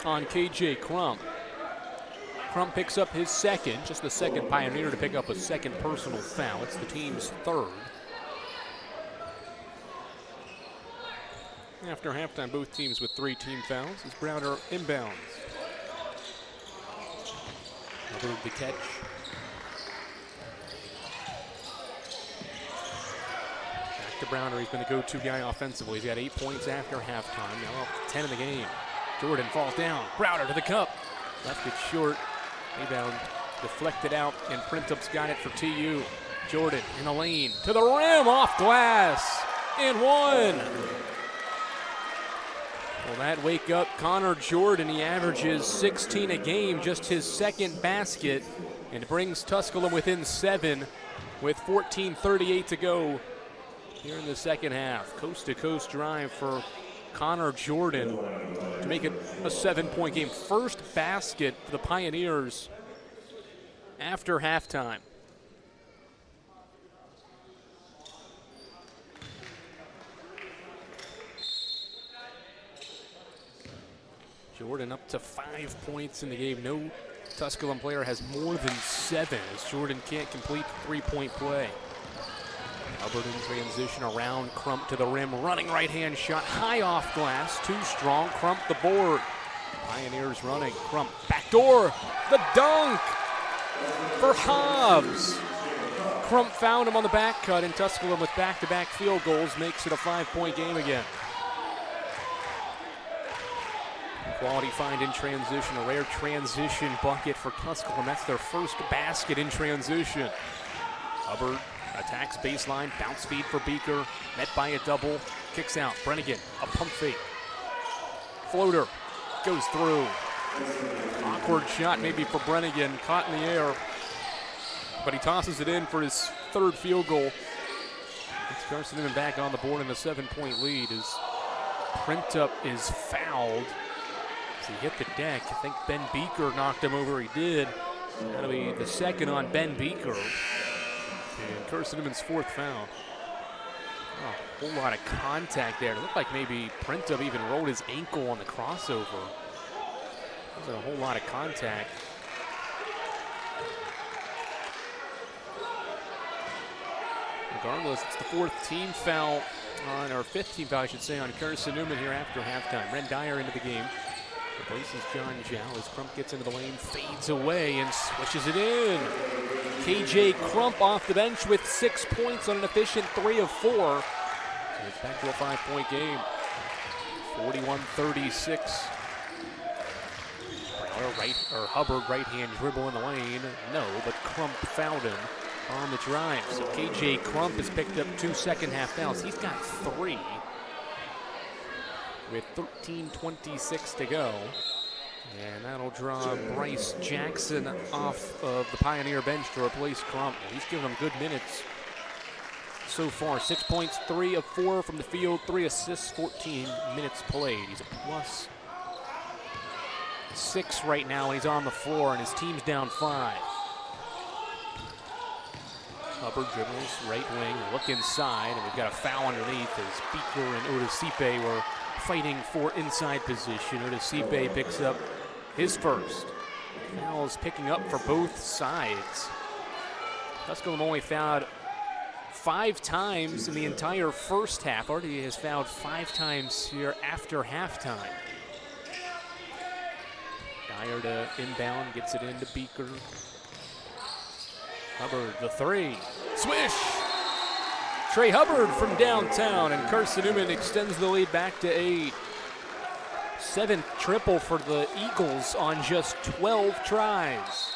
S1: on KJ Crump. Crump picks up his second, just the second Pioneer to pick up a second personal foul. It's the team's third. After halftime, both teams with 3 team fouls as Browder inbounds. Over the catch. Back to Browder. He's been the go-to guy offensively. He's got 8 points after halftime. Now up to 10 in the game. Jordan falls down. Browder to the cup. Left it short. Rebound deflected out, and Printup's got it for TU. Jordan in the lane. To the rim. Off glass. And one. Will that wake up Connor Jordan? He averages 16 a game, just his second basket, and brings Tusculum within 7 with 14:38 to go here in the second half. Coast-to-coast drive for Connor Jordan to make it a 7-point game. First basket for the Pioneers after halftime. Jordan up to 5 points in the game. No Tusculum player has more than 7 as Jordan can't complete the 3-point play. Albert in transition around Crump to the rim. Running right-hand shot. High off glass. Too strong. Crump the board. Pioneers running. Crump backdoor. The dunk for Hobbs. Crump found him on the back cut, and Tusculum with back-to-back field goals makes it a 5-point game again. Quality find in transition, a rare transition bucket for Tusculum. That's their first basket in transition. Hubbard attacks baseline, bounce feed for Beaker, met by a double, kicks out. Brennigan, a pump fake. Floater goes through. Awkward shot maybe for Brennigan, caught in the air, but he tosses it in for his third field goal. It's Carson-Newman back on the board in a 7-point lead as Printup is fouled. He hit the deck. I think Ben Beaker knocked him over. He did. That'll be the second on Ben Beaker. And Carson-Newman's 4th foul. Oh, a whole lot of contact there. It looked like maybe Printup even rolled his ankle on the crossover. There's a whole lot of contact. Regardless, it's the 4th team foul on, or 5th team foul, I should say, on Carson-Newman here after halftime. Ren Dyer into the game. Replaces John Jow as Crump gets into the lane, fades away, and swishes it in. KJ Crump off the bench with 6 points on an efficient 3 of 4. So it's back to a 5-point game. 41-36. Hubbard right-hand dribble in the lane. No, but Crump fouled him on the drive. So KJ Crump has picked up 2 second-half fouls. He's got 3. With 13:26 to go. And that'll draw Bryce Jackson off of the Pioneer bench to replace Crump. He's given them good minutes so far. 6 points, 3 of 4 from the field, 3 assists, 14 minutes played. He's a +6 right now, and he's on the floor, and his team's down 5. Hubbard dribbles, right wing, look inside, and we've got a foul underneath as Beaker and Odesipe were fighting for inside position. Odesipe picks up his first. Fouls picking up for both sides. Tusculum only fouled 5 times in the entire first half. Already has fouled 5 times here after halftime. Dyer to inbound, gets it into Beaker. Hubbard, the 3. Swish! Trey Hubbard from downtown, and Carson-Newman extends the lead back to 8. 7th triple for the Eagles on just 12 tries.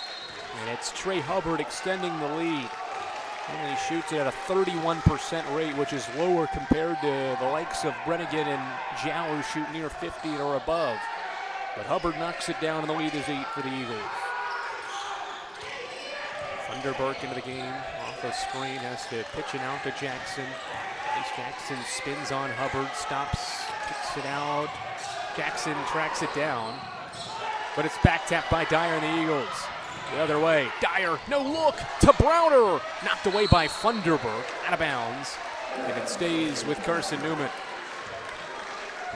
S1: And it's Trey Hubbard extending the lead. And he shoots it at a 31% rate, which is lower compared to the likes of Brennigan and Jow, who shoot near 50 or above. But Hubbard knocks it down, and the lead is 8 for the Eagles. Thunderberg into the game, off the screen, has to pitch it out to Jackson. Bryce Jackson spins on Hubbard, stops, kicks it out. Jackson tracks it down, but it's back tapped by Dyer and the Eagles. The other way, Dyer, no look to Browder, knocked away by Thunderberg, out of bounds, and it stays with Carson-Newman.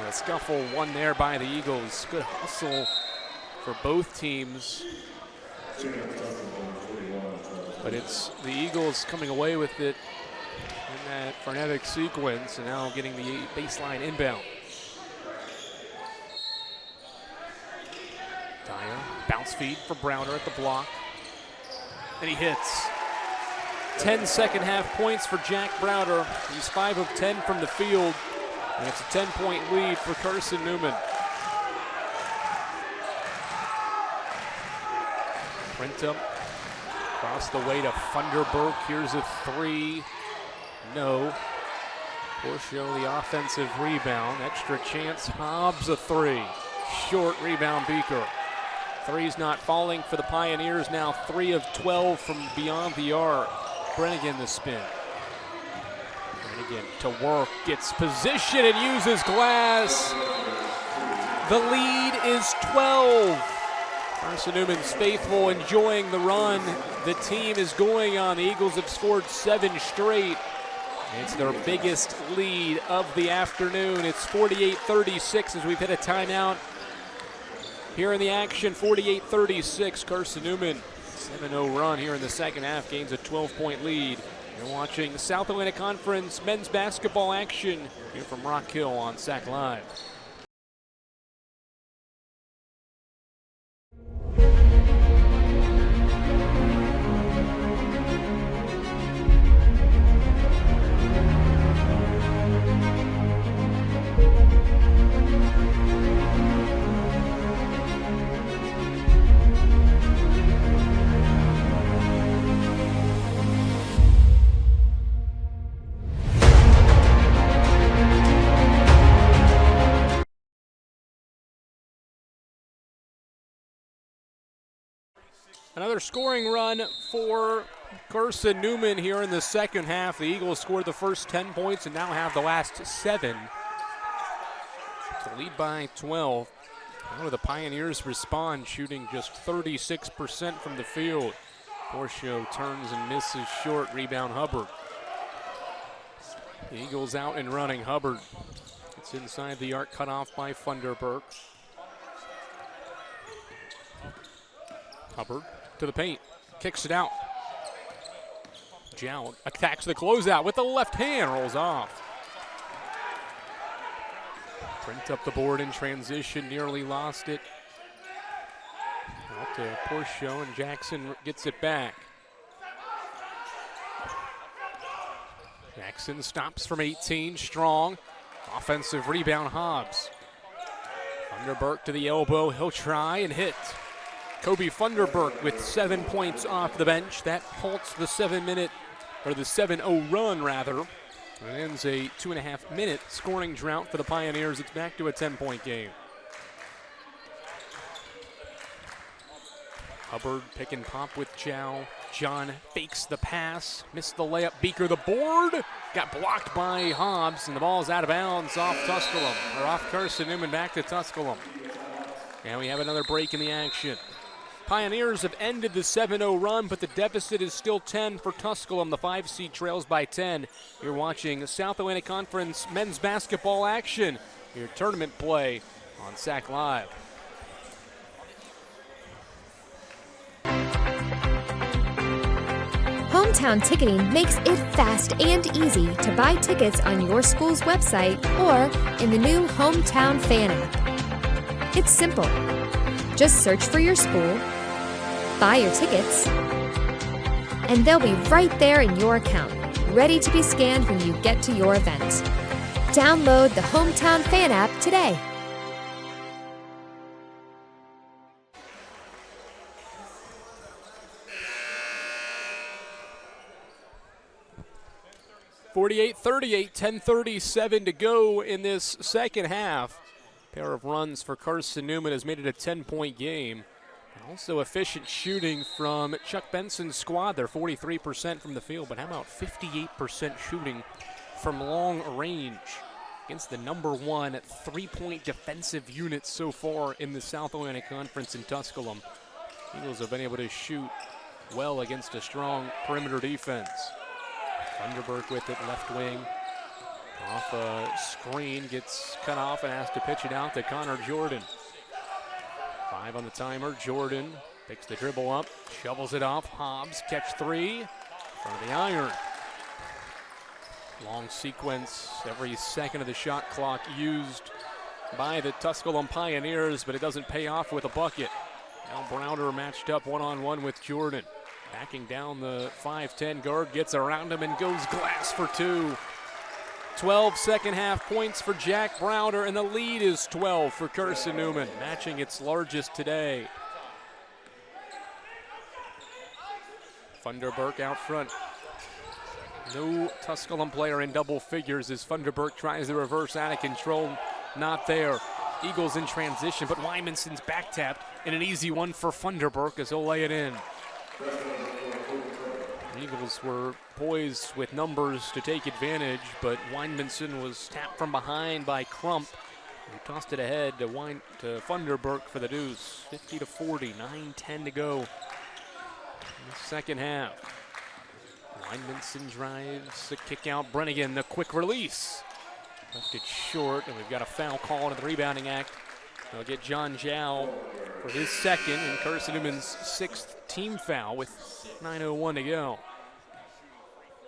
S1: A scuffle won there by the Eagles. Good hustle for both teams. But it's the Eagles coming away with it in that frenetic sequence, and now getting the baseline inbound. Dyer, bounce feed for Browner at the block. And he hits. 10 second half points for Jack Browder. He's 5 of 10 from the field, and it's a 10-point lead for Carson-Newman. Brentum across the way to Thunderberg. Here's a 3. No. Porcio the offensive rebound. Extra chance. Hobbs a 3. Short rebound Beaker. 3's not falling for the Pioneers now. 3 of 12 from beyond the arc. Brennigan the spin. Brennigan to work. Gets position and uses glass. The lead is 12. Carson-Newman's faithful, enjoying the run the team is going on. The Eagles have scored 7 straight. It's their biggest lead of the afternoon. It's 48-36 as we've hit a timeout. Here in the action, 48-36, Carson-Newman. 7-0 run here in the second half, gains a 12-point lead. You're watching the South Atlantic Conference men's basketball action here from Rock Hill on SAC Live. Another scoring run for Carson-Newman here in the second half. The Eagles scored the first 10 points and now have the last 7 to lead by 12. Now the Pioneers respond, shooting just 36% from the field. Porcio turns and misses short. Rebound Hubbard. The Eagles out and running. Hubbard. It's inside the arc, cut off by Thunderberg. Hubbard to the paint, kicks it out. Jow attacks the closeout with the left hand, rolls off. Print up the board in transition, nearly lost it. Out to Porcio, and Jackson gets it back. Jackson stops from 18, strong. Offensive rebound, Hobbs. Thunderberg to the elbow, he'll try and hit. Kobe Thunderberg with 7 points off the bench. That halts the 7-0 run rather. It ends a 2.5-minute scoring drought for the Pioneers. It's back to a 10-point game. Hubbard pick and pop with Chow. John fakes the pass, missed the layup. Beaker the board, got blocked by Hobbs, and the ball's out of bounds off Tusculum, or off Carson-Newman, back to Tusculum. And we have another break in the action. Pioneers have ended the 7-0 run, but the deficit is still 10 for Tusculum. The 5 seed trails by 10. You're watching South Atlantic Conference men's basketball action. Your tournament play on SAC Live.
S14: Hometown Ticketing makes it fast and easy to buy tickets on your school's website or in the new Hometown Fan app. It's simple. Just search for your school, buy your tickets, and they'll be right there in your account, ready to be scanned when you get to your event. Download the Hometown Fan app today.
S1: (48-38), 10:37 to go in this second half. Pair of runs for Carson-Newman has made it a 10-point game. Also efficient shooting from Chuck Benson's squad. They're 43% from the field, but how about 58% shooting from long range against the #1 3-point defensive unit so far in the South Atlantic Conference in Tusculum. Eagles have been able to shoot well against a strong perimeter defense. Thunderberg with it, left wing. Off a screen, gets cut off and has to pitch it out to Connor Jordan. 5 on the timer. Jordan picks the dribble up, shovels it off. Hobbs, catch 3, in front of the iron. Long sequence, every second of the shot clock used by the Tusculum Pioneers, but it doesn't pay off with a bucket. Now Browder matched up one-on-one with Jordan. Backing down the 5'10 guard, gets around him and goes glass for 2. 12 second half points for Jack Browder, and the lead is 12 for Carson-Newman, matching its largest today. Thunderberg out front. No Tusculum player in double figures as Thunderberg tries the reverse out of control. Not there. Eagles in transition, but Wymanson's back tapped, and an easy one for Thunderberg as he'll lay it in. Eagles were poised with numbers to take advantage, but Wymanson was tapped from behind by Crump, who tossed it ahead to Thunderberg for the deuce. 50-40, 9-10 to go in the second half. Wymanson drives, a kick out. Brennigan, the quick release. Left it short, and we've got a foul call in the rebounding act. They'll get John Zhao for his second and Carson-Newman's 6th team foul with 9:01 to go.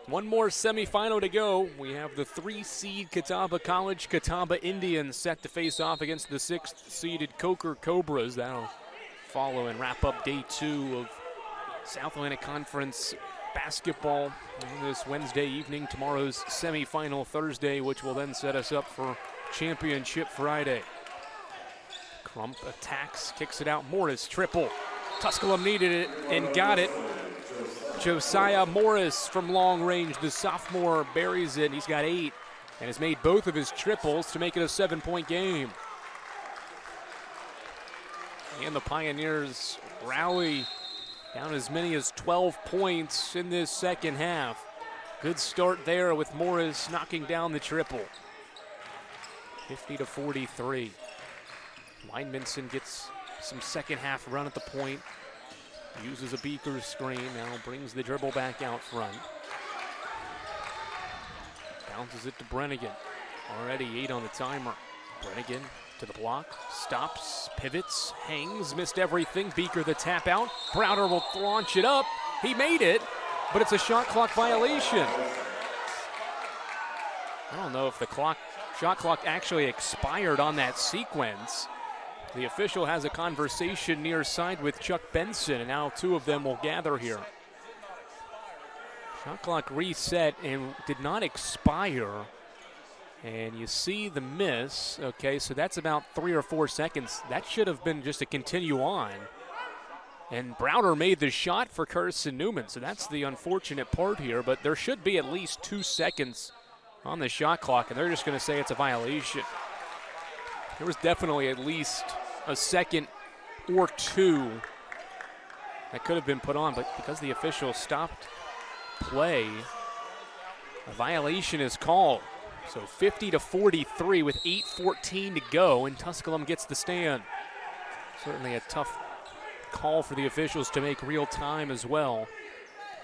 S1: One more semifinal to go. We have the 3-seed Catawba College Catawba Indians set to face off against the 6th-seeded Coker Cobras. That'll follow and wrap up day 2 of South Atlantic Conference basketball on this Wednesday evening. Tomorrow's semifinal Thursday, which will then set us up for Championship Friday. Crump attacks, kicks it out. Morris triple. Tusculum needed it and got it. Josiah Morris from long range, the sophomore, buries it. He's got 8 and has made both of his triples to make it a 7-point game. And the Pioneers rally down as many as 12 points in this second half. Good start there with Morris knocking down the triple. 50-43. Wymanson gets some second half run at the point. Uses a Beaker screen, now brings the dribble back out front. Bounces it to Brennigan. Already 8 on the timer. Brennigan to the block, stops, pivots, hangs, missed everything. Beaker the tap out. Browder will launch it up. He made it, but it's a shot clock violation. I don't know if the shot clock actually expired on that sequence. The official has a conversation near side with Chuck Benson, and now 2 of them will gather here. Shot clock reset and did not expire. And you see the miss. Okay, so that's about 3 or 4 seconds. That should have been just a continue on. And Browder made the shot for Carson-Newman, so that's the unfortunate part here. But there should be at least 2 seconds on the shot clock, and they're just going to say it's a violation. There was definitely at least a second or 2 that could have been put on, but because the official stopped play, a violation is called. So 50-43 with 8:14 to go, and Tusculum gets the stand. Certainly a tough call for the officials to make real time as well,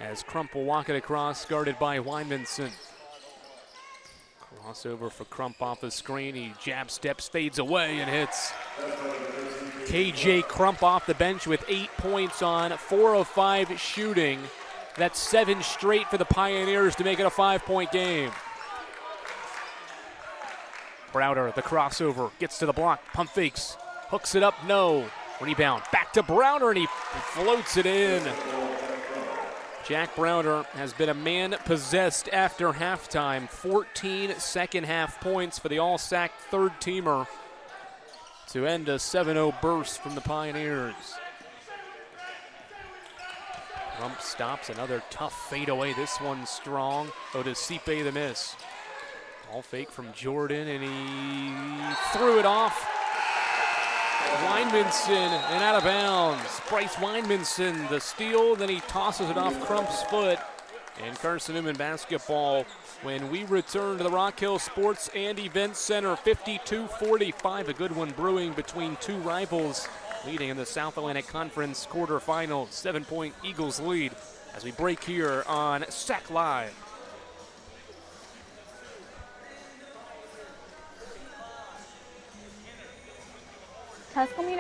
S1: as Crump will walk it across, guarded by Weinmanson. Crossover for Crump off the screen. He jab steps, fades away, and hits. KJ Crump off the bench with 8 points on 4 of 5 shooting. That's 7 straight for the Pioneers to make it a 5-point game. Browder, the crossover, gets to the block, pump fakes, hooks it up, no. Rebound, back to Browder, and he floats it in. Jack Browder has been a man possessed after halftime. 14 second-half points for the all-SAC third-teamer to end a 7-0 burst from the Pioneers. Crump stops, another tough fadeaway. This one's strong. Odesipe the miss. All fake from Jordan, and he threw it off. Weinmanson and out of bounds. Bryce Weinmanson, the steal, then he tosses it off Crump's foot. And Carson-Newman basketball when we return to the Rock Hill Sports and Events Center. 52-45, a good one brewing between two rivals leading in the South Atlantic Conference quarterfinals. 7-point Eagles lead as we break here on SAC Live.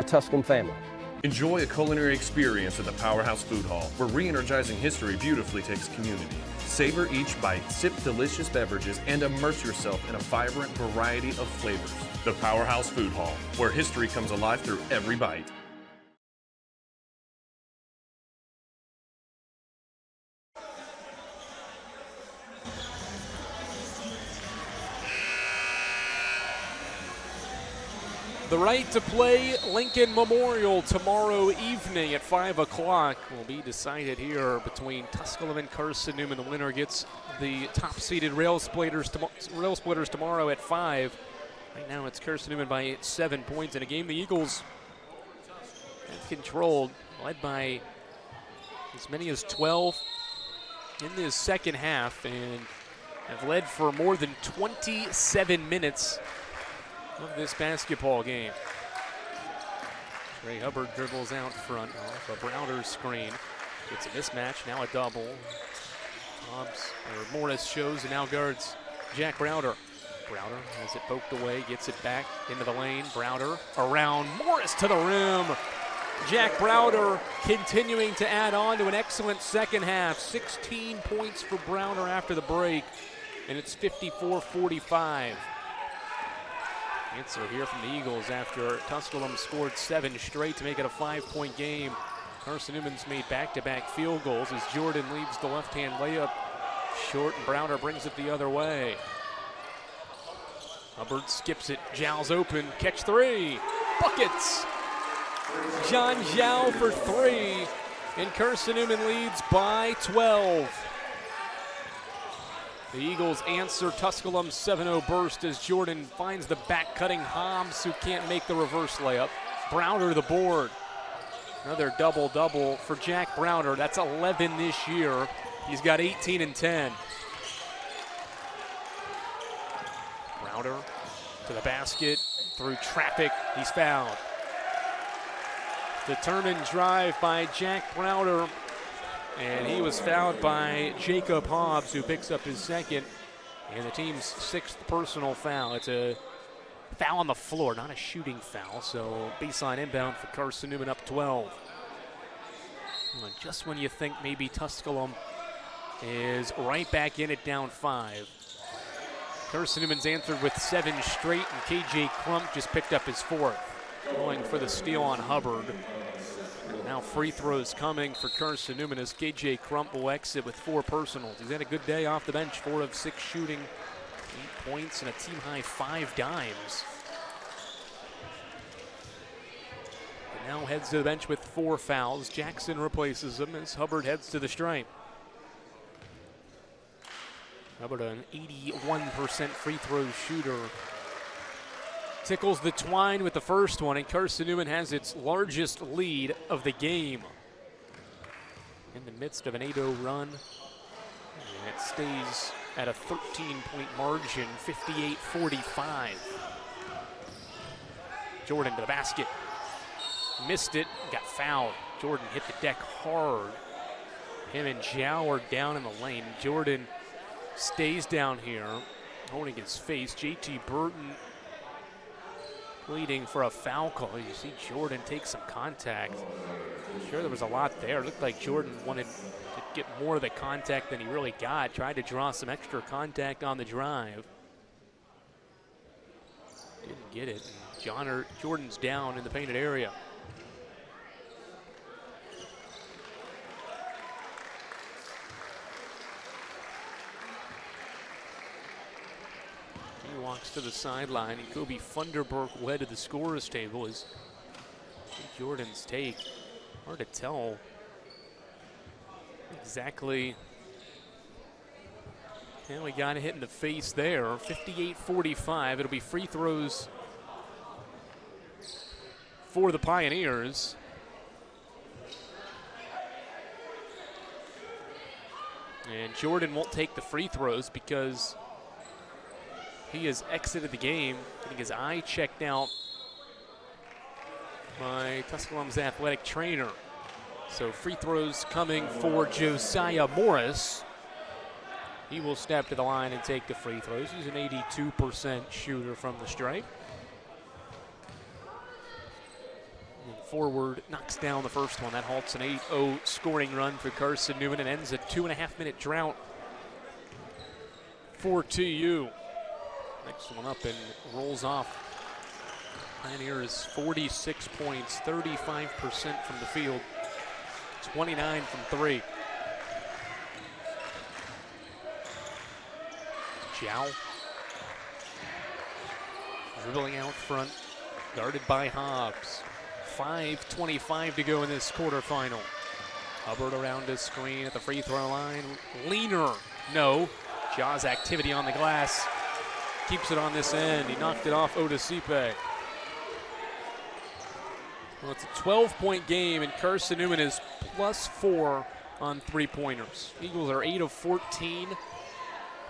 S6: Tusculum family.
S15: Enjoy a culinary experience at the Powerhouse Food Hall, where re-energizing history beautifully takes community. Savor each bite, sip delicious beverages, and immerse yourself in a vibrant variety of flavors. The Powerhouse Food Hall, where history comes alive through every bite.
S1: The right to play Lincoln Memorial tomorrow evening at 5 o'clock will be decided here between Tusculum and Carson-Newman. The winner gets the top-seeded Rail Splitters tomorrow at 5. Right now it's Carson-Newman by 7 points in a game the Eagles have controlled, led by as many as 12 in this second half, and have led for more than 27 minutes of this basketball game. Trey Hubbard dribbles out front off a Browder screen. Gets a mismatch, now a double. Morris shows and now guards Jack Browder. Browder has it poked away, gets it back into the lane. Browder around Morris to the rim. Jack Browder continuing to add on to an excellent second half. 16 points for Browder after the break, and it's 54-45. Answer here from the Eagles after Tusculum scored 7 straight to make it a 5-point game. Carson-Newman's made back-to-back field goals as Jordan leaves the left-hand layup short, and Browder brings it the other way. Hubbard skips it, Zhao's open, catch 3, buckets! John Zhao for 3, and Carson-Newman leads by 12. The Eagles answer Tusculum's 7-0 burst as Jordan finds the back-cutting Hobbs, who can't make the reverse layup. Browder the board. Another double-double for Jack Browder. That's 11 this year. He's got 18 and 10. Browder to the basket, through traffic, he's fouled. Determined drive by Jack Browder, and he was fouled by Jacob Hobbs, who picks up his second, and the team's 6th personal foul. It's a foul on the floor, not a shooting foul, so baseline inbound for Carson-Newman up 12. And just when you think maybe Tusculum is right back in it down 5. Carson-Newman's answered with 7 straight, and KJ Crump just picked up his 4th, going for the steal on Hubbard. Now free throws coming for Carson-Newman as KJ Crump will exit with 4 personals. He's had a good day off the bench, 4 of 6 shooting, 8 points and a team-high 5 dimes. And now heads to the bench with 4 fouls. Jackson replaces him as Hubbard heads to the stripe. Hubbard, an 81% free throw shooter, tickles the twine with the first one, and Carson-Newman has its largest lead of the game. in the midst of an 8-0 run. And it stays at a 13-point margin, 58-45. Jordan to the basket. Missed it, got fouled. Jordan hit the deck hard. Him and Zhao are down in the lane. Jordan stays down here, holding his face. JT Burton pleading for a foul call. You see Jordan take some contact. I'm sure there was a lot there. It looked like Jordan wanted to get more of the contact than he really got. Tried to draw some extra contact on the drive. Didn't get it. And Jordan's down in the painted area. He walks to the sideline, and Kobe Funderburk led to the scorer's table as Jordan's take. Hard to tell exactly. And we got a hit in the face there. 58-45. It'll be free throws for the Pioneers. And Jordan won't take the free throws because he has exited the game. Getting his eye checked out by Tusculum's athletic trainer. So free throws coming for Josiah Morris. He will step to the line and take the free throws. He's an 82% shooter from the stripe. And forward knocks down the first one. That halts an 8-0 scoring run for Carson-Newman and ends a 2.5-minute drought for TU. Next one up and rolls off. Pioneers 46 points, 35% from the field, 29 from three. Zhao dribbling out front, guarded by Hobbs. 5:25 to go in this quarterfinal. Hubbard around his screen at the free throw line. Leaner, no. Jaw's activity on the glass. Keeps it on this end. He knocked it off Odesipe. Well, it's a 12-point game, and Carson-Newman is +4 on three-pointers. Eagles are 8 of 14.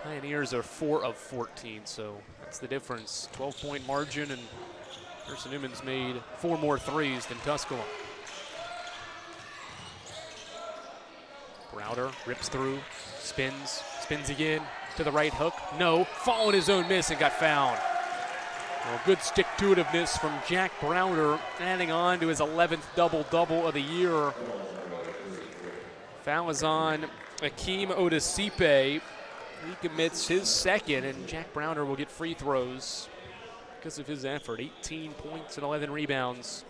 S1: Pioneers are 4 of 14, so that's the difference. 12-point margin, and Carson-Newman's made 4 more threes than Tusculum. Browder rips through, spins again to the right hook. No, followed his own miss and got fouled. Well, good stick-to-itiveness from Jack Browder, adding on to his 11th double-double of the year. Foul is on Akeem Odesipe. He commits his second, and Jack Browder will get free throws because of his effort. 18 points and 11 rebounds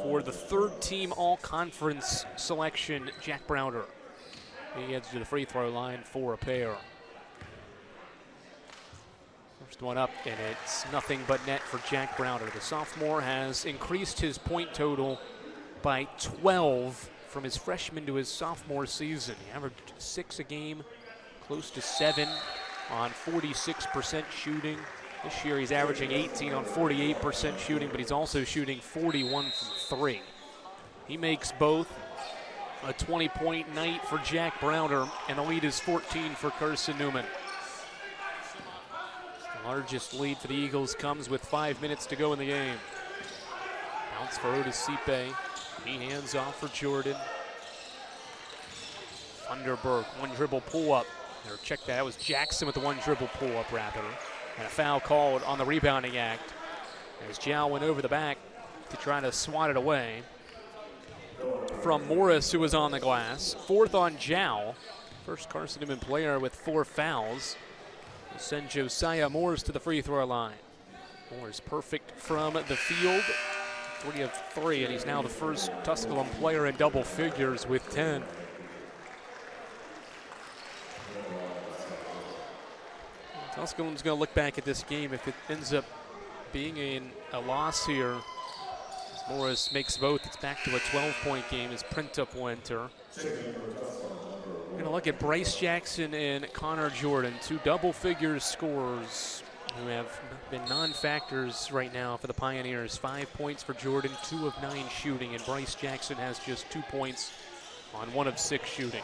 S1: for the third-team all-conference selection, Jack Browder. He heads to the free throw line for a pair. First one up, and it's nothing but net for Jack Browder. The sophomore has increased his point total by 12 from his freshman to his sophomore season. He averaged 6 a game, close to 7 on 46% shooting. This year he's averaging 18 on 48% shooting, but he's also shooting 41 from 3. He makes both. A 20-point night for Jack Browder, and the lead is 14 for Carson-Newman. The largest lead for the Eagles comes with 5 minutes to go in the game. Bounce for Odesipe. He hands off for Jordan. Funderburk, one dribble pull-up. Or check that, it was Jackson with the one dribble pull-up rather. And a foul called on the rebounding act as Zhao went over the back to try to swat it away from Morris, who was on the glass. 4th on Zhao. First Carson-Newman player with 4 fouls. We'll send Josiah Morris to the free throw line. Morris perfect from the field. 3 of 3, and he's now the first Tusculum player in double figures with 10. Tusculum's going to look back at this game if it ends up being a loss here. As Morris makes both, it's back to a 12-point game as Printup will enter. We're going to look at Bryce Jackson and Connor Jordan, 2 double-figure scorers who have been non-factors right now for the Pioneers. 5 points for Jordan, 2 of 9 shooting, and Bryce Jackson has just 2 points on 1 of 6 shooting.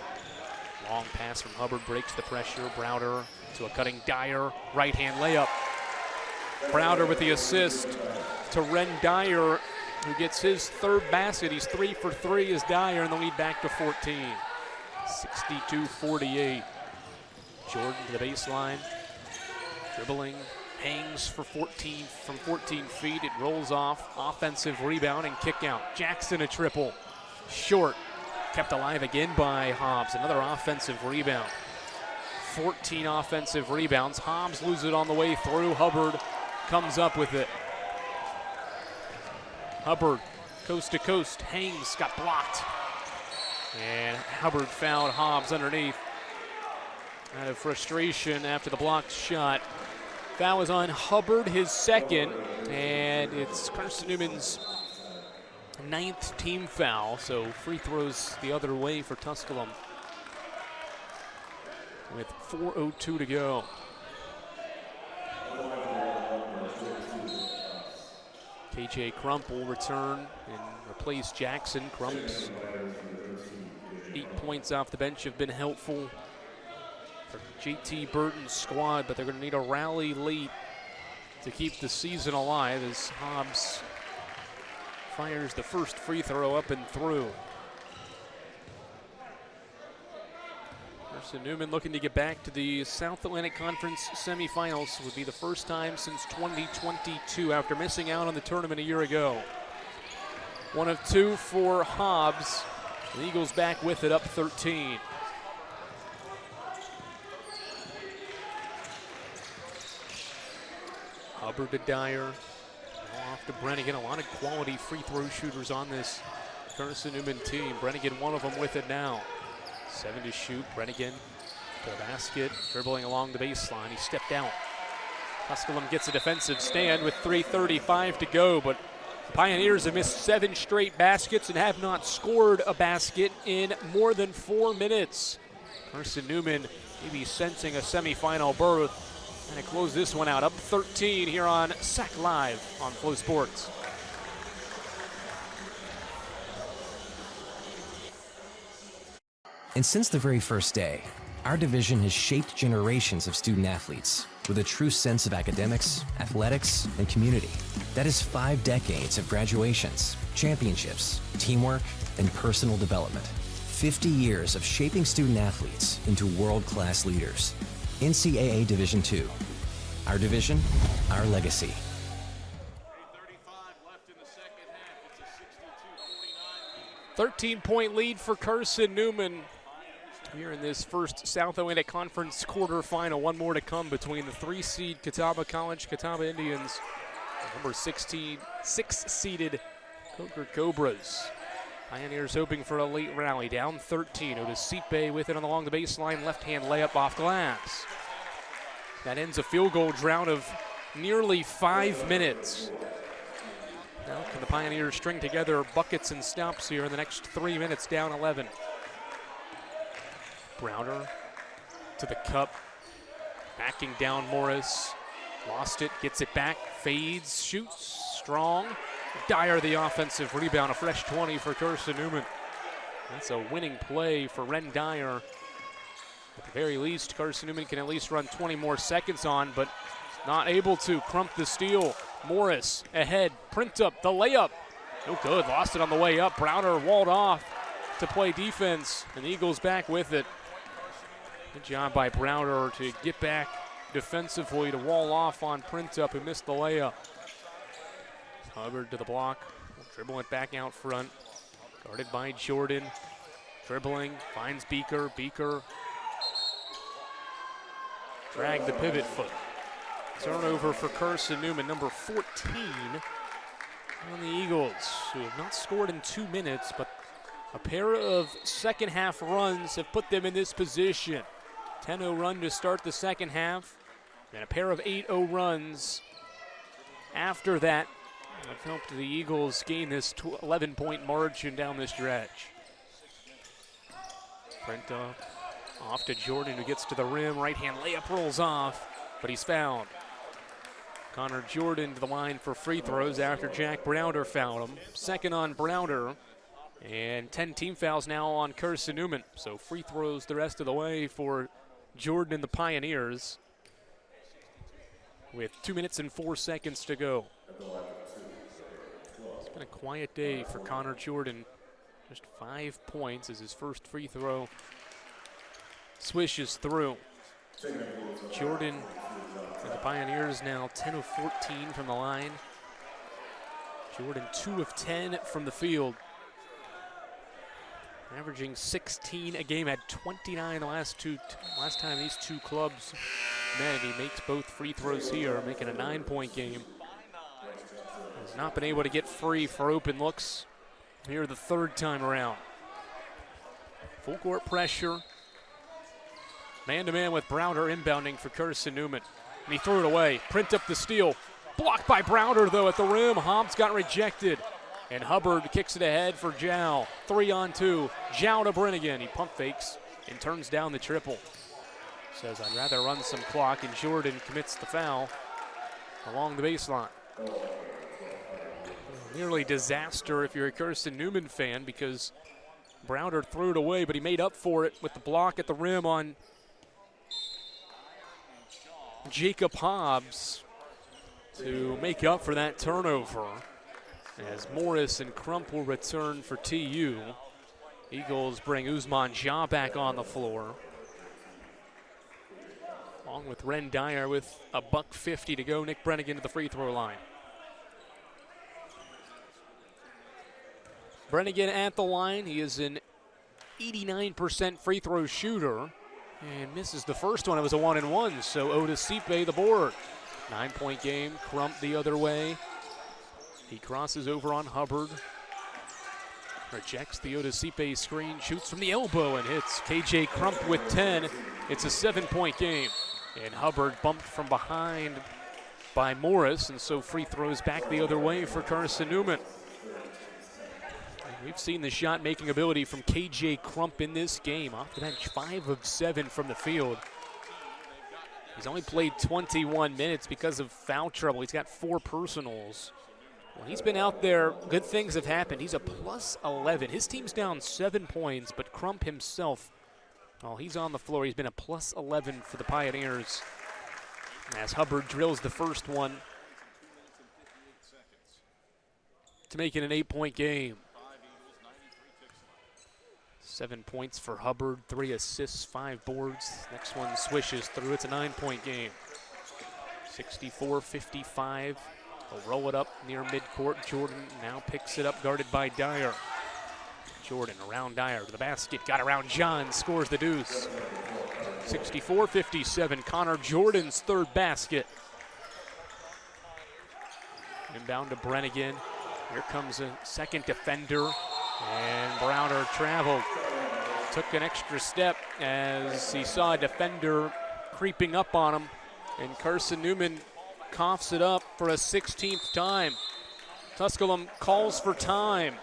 S1: Long pass from Hubbard breaks the pressure. Browder to a cutting Dyer. Right-hand layup. Browder with the assist to Ren Dyer, who gets his 3rd basket. He's 3 for 3 as Dyer in the lead back to 14. 62-48. Jordan to the baseline. Dribbling. Hangs for 14 from 14 feet. It rolls off. Offensive rebound and kick out. Jackson a triple. Short. Kept alive again by Hobbs. Another offensive rebound. 14 offensive rebounds. Hobbs loses it on the way through. Hubbard comes up with it. Hubbard, coast to coast. Hangs got blocked. And Hubbard fouled Hobbs underneath. Out of frustration after the blocked shot. Foul was on Hubbard, his 2nd. And it's Carson-Newman's 9th team foul, so free throws the other way for Tusculum with 4:02 to go. KJ Crump will return and replace Jackson. Crump's 8 points off the bench have been helpful for JT Burton's squad, but they're going to need a rally late to keep the season alive as Hobbs fires the first free throw up and through. Carson-Newman looking to get back to the South Atlantic Conference semifinals. Would be the first time since 2022 after missing out on the tournament a year ago. 1 of 2 for Hobbs. The Eagles back with it, up 13. Hubbard to Dyer. Off to Brennigan. A lot of quality free throw shooters on this Carson-Newman team. Brennigan, one of them with it now. 7 to shoot. Brennigan to the basket, dribbling along the baseline. He stepped out. Tusculum gets a defensive stand with 3:35 to go, but the Pioneers have missed 7 straight baskets and have not scored a basket in more than 4 minutes. Carson-Newman maybe sensing a semifinal berth. And to close this one out, up 13 here on SAC Live on Flow Sports.
S7: And since the very first day, our division has shaped generations of student athletes with a true sense of academics, athletics, and community. That is 5 decades of graduations, championships, teamwork, and personal development. 50 years of shaping student athletes into world-class leaders. NCAA Division II. Our division, our legacy.
S1: 13-point lead for Carson-Newman here in this first South Atlantic Conference quarterfinal. One more to come between the 3-seed Catawba College Catawba Indians and number 6-seeded Coker Cobras. Pioneers hoping for a late rally, down 13. Odesipe with it along the baseline, left-hand layup off glass. That ends a field goal drought of nearly 5 minutes. Now can the Pioneers string together buckets and stops here in the next 3 minutes, down 11. Browder to the cup, backing down Morris. Lost it, gets it back, fades, shoots, strong. Dyer the offensive rebound, a fresh 20 for Carson-Newman. That's a winning play for Ren Dyer. At the very least, Carson-Newman can at least run 20 more seconds on, but not able to. Crump the steal. Morris ahead, print up, the layup. No good, lost it on the way up. Browder walled off to play defense, and the Eagles back with it. Good job by Browder to get back defensively to wall off on print up and missed the layup. Hubbard to the block, dribble it back out front. Guarded by Jordan, dribbling, finds Beaker. Beaker dragged the pivot foot. Turnover for Carson-Newman, number 14 on the Eagles, who have not scored in 2 minutes, but a pair of second half runs have put them in this position. 10-0 run to start the second half, and a pair of 8-0 runs after that have helped the Eagles gain this 11-point margin down the stretch. Brenta off to Jordan, who gets to the rim. Right-hand layup rolls off, but he's fouled. Connor Jordan to the line for free throws after Jack Browder fouled him. Second on Browder. And 10 team fouls now on Carson-Newman. So free throws the rest of the way for Jordan and the Pioneers with 2 minutes and 4 seconds to go. It's been a quiet day for Connor Jordan. Just 5 points as his first free throw swishes through. Jordan and the Pioneers now 10 of 14 from the line. Jordan 2 of 10 from the field. Averaging 16 a game, had 29 last time these two clubs met. He makes both free throws here, making a 9-point game. Has not been able to get free for open looks here the third time around. Full court pressure. Man-to-man with Browder inbounding for Carson-Newman. And he threw it away. Print up the steal. Blocked by Browder, though, at the rim. Hobbs got rejected. And Hubbard kicks it ahead for Jow. 3-on-2. Jow to Brennigan. He pump fakes and turns down the triple. Says, I'd rather run some clock, and Jordan commits the foul along the baseline. Nearly disaster if you're a Carson-Newman fan, because Browder threw it away, but he made up for it with the block at the rim on Jacob Hobbs to make up for that turnover. As Morris and Crump will return for TU. Eagles bring Usman Jah back on the floor, along with Ren Dyer with a $1:50 to go. Nick Brennigan to the free throw line. Brennigan at the line. He is an 89% free throw shooter and misses the first one. It was a 1-and-1, so Odesipe the board. 9-point game. Crump the other way. He crosses over on Hubbard, rejects the Odesipe screen, shoots from the elbow and hits. KJ Crump with 10. It's a 7-point game. And Hubbard bumped from behind by Morris, and so free throws back the other way for Carson-Newman. We've seen the shot-making ability from KJ Crump in this game. Off the bench, 5 of 7 from the field. He's only played 21 minutes because of foul trouble. He's got 4 personals. When he's been out there, good things have happened. He's a plus 11. His team's down 7 points, but Crump himself, well, he's on the floor. He's been a plus 11 for the Pioneers as Hubbard drills the first one to make it an 8-point game. 7 points for Hubbard, 3 assists, 5 boards. Next one swishes through. It's a 9-point game. 64-55. They'll roll it up near midcourt. Jordan now picks it up, guarded by Dyer. Jordan around Dyer to the basket, got around John, scores the deuce. 64-57, Connor Jordan's third basket. Inbound to Brennigan. Here comes a second defender, and Browder traveled. Took an extra step as he saw a defender creeping up on him, and Carson-Newman coughs it up for a 16th time. Tusculum calls for time.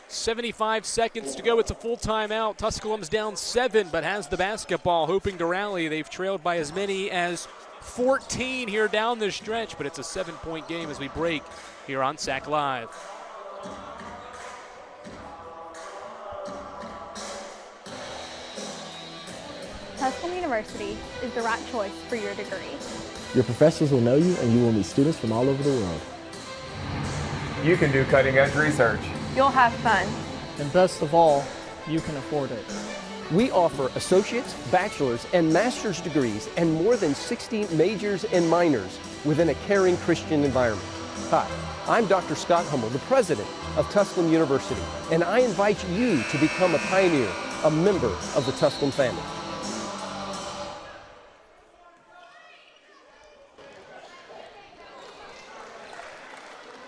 S1: 75 seconds to go. It's a full timeout. Tusculum's down 7, but has the basketball, hoping to rally. They've trailed by as many as 14 here down the stretch, but it's a 7-point game as we break here on SAC Live.
S2: Tusculum University is the right choice for your degree.
S3: Your professors will know you, and you will meet students from all over the world.
S4: You can do cutting-edge research.
S9: You'll have fun.
S5: And best of all, you can afford it.
S6: We offer associate's, bachelor's, and master's degrees and more than 60 majors and minors within a caring Christian environment. Hi, I'm Dr. Scott Hummel, the president of Tusculum University, and I invite you to become a pioneer, a member of the Tusculum family.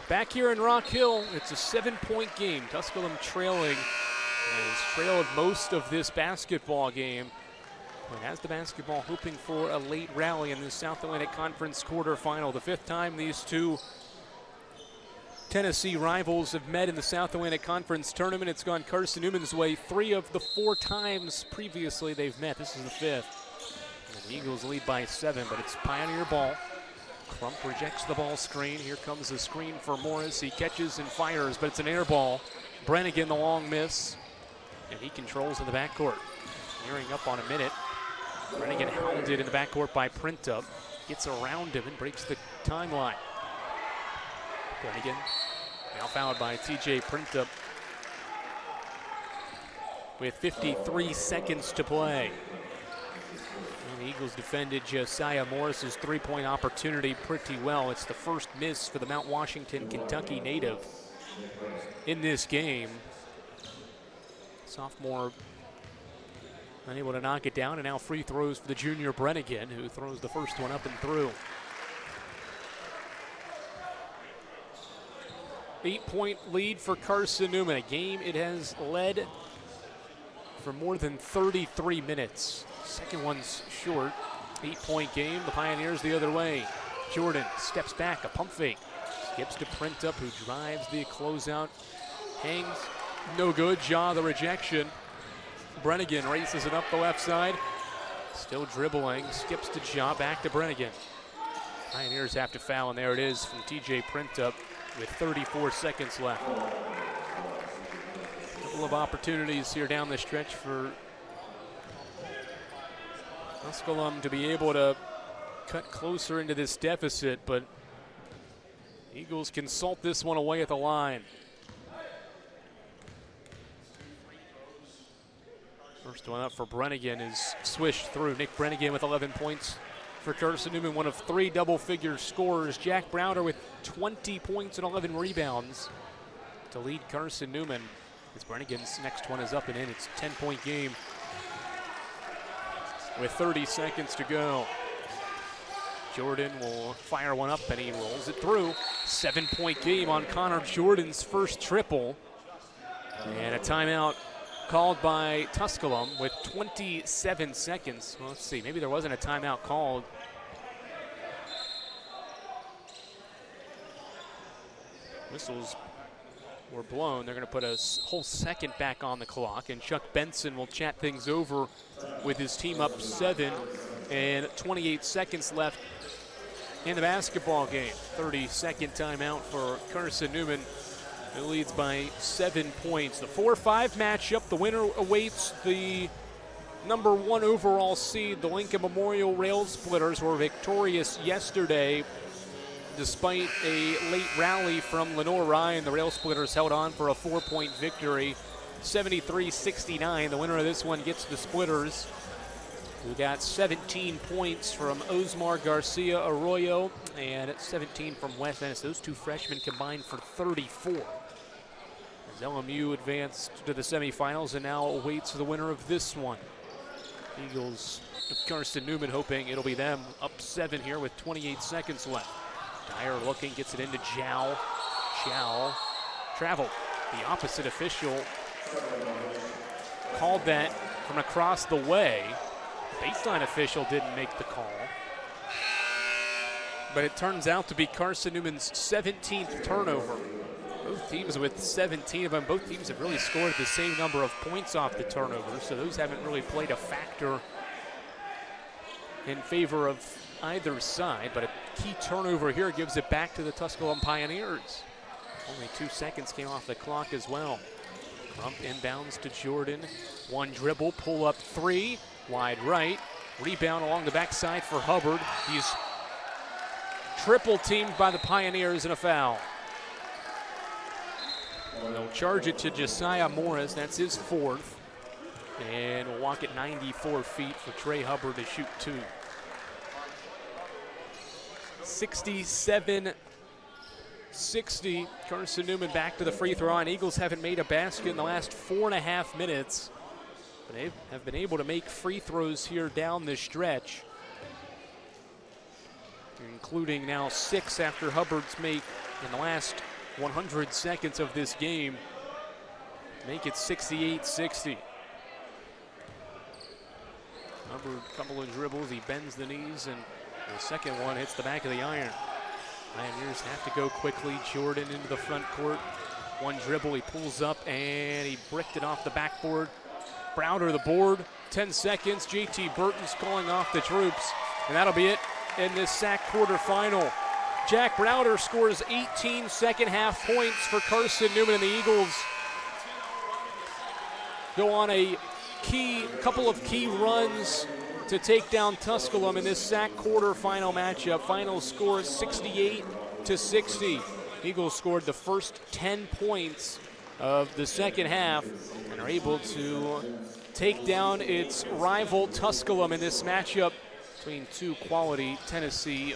S1: Back here in Rock Hill, it's a 7-point game. Tusculum trailing, has trailed most of this basketball game, and has the basketball, hoping for a late rally in the South Atlantic Conference quarterfinal. The 5th time these two Tennessee rivals have met in the South Atlantic Conference tournament. It's gone Carson-Newman's way 3 of the 4 times previously they've met. This is the 5th. And the Eagles lead by 7, but it's Pioneer ball. Crump rejects the ball screen. Here comes the screen for Morris. He catches and fires, but it's an air ball. Brennigan, the long miss, and he controls in the backcourt. Nearing up on a minute. Brennigan hounded in the backcourt by Printup. Gets around him and breaks the timeline. Brennigan now fouled by TJ Printup with 53 seconds to play. And the Eagles defended Josiah Morris's three-point opportunity pretty well. It's the first miss for the Mount Washington, Kentucky native in this game. Sophomore unable to knock it down, and now free throws for the junior Brennigan, who throws the first one up and through. 8-point lead for Carson-Newman, a game it has led for more than 33 minutes. Second one's short. 8-point game, the Pioneers the other way. Jordan steps back, a pump fake. Skips to Printup, who drives the closeout. Hangs, no good. Ja, the rejection. Brennigan races it up the left side. Still dribbling, skips to Ja, back to Brennigan. Pioneers have to foul, and there it is from TJ Printup with 34 seconds left. A couple of opportunities here down the stretch for Tusculum to be able to cut closer into this deficit, but Eagles can salt this one away at the line. First one up for Brennigan is swished through. Nick Brennigan with 11 points for Carson-Newman, one of 3 double-figure scorers. Jack Browder with 20 points and 11 rebounds to lead Carson-Newman. As Brennigan's next one is up and in. It's a 10-point game with 30 seconds to go. Jordan will fire one up and he rolls it through. 7-point game on Connor Jordan's first triple. And a timeout called by Tusculum with 27 seconds. Well, let's see, maybe there wasn't a timeout called. Whistles were blown. They're going to put a whole second back on the clock, and Chuck Benson will chat things over with his team up 7 and 28 seconds left in the basketball game. 30-second timeout for Carson-Newman. It leads by 7 points. The 4-5 matchup, the winner awaits the number 1 overall seed. The Lincoln Memorial Rail Splitters were victorious yesterday. Despite a late rally from Lenore Ryan, the Rail Splitters held on for a 4-point victory, 73-69. The winner of this one gets the Splitters. We got 17 points from Osmar Garcia Arroyo and 17 from West Ennis. Those two freshmen combined for 34. As LMU advanced to the semifinals and now awaits the winner of this one. Eagles of Carson-Newman hoping it'll be them, up 7 here with 28 seconds left. Dyer looking, gets it into Zhao. Zhao traveled. The opposite official called that from across the way. The baseline official didn't make the call. But it turns out to be Carson-Newman's 17th turnover. Both teams with 17 of them. Both teams have really scored the same number of points off the turnover, so those haven't really played a factor in favor of either side, but a key turnover here gives it back to the Tusculum Pioneers. Only 2 seconds came off the clock as well. Crump inbounds to Jordan. One dribble, pull up 3, wide right. Rebound along the backside for Hubbard. He's triple teamed by the Pioneers and a foul. They'll charge it to Josiah Morris, that's his 4th. And we'll walk at 94 feet for Trey Hubbard to shoot 2. 67-60. Carson-Newman back to the free throw line. Eagles haven't made a basket in the last 4.5 minutes. But they have been able to make free throws here down the stretch, including now 6 after Hubbard's make in the last 100 seconds of this game. Make it 68-60. Hubbard, couple of dribbles, he bends the knees, and the second one hits the back of the iron. Pioneers have to go quickly. Jordan into the front court. One dribble, he pulls up, and he bricked it off the backboard. Browder the board, 10 seconds. JT Burton's calling off the troops, and that'll be it in this SAC quarterfinal. Jack Browder scores 18 second half points for Carson-Newman, and the Eagles go on a couple of key runs to take down Tusculum in this SAC quarterfinal matchup. Final score 68-60. Eagles scored the first 10 points of the second half and are able to take down its rival Tusculum in this matchup between two quality Tennessee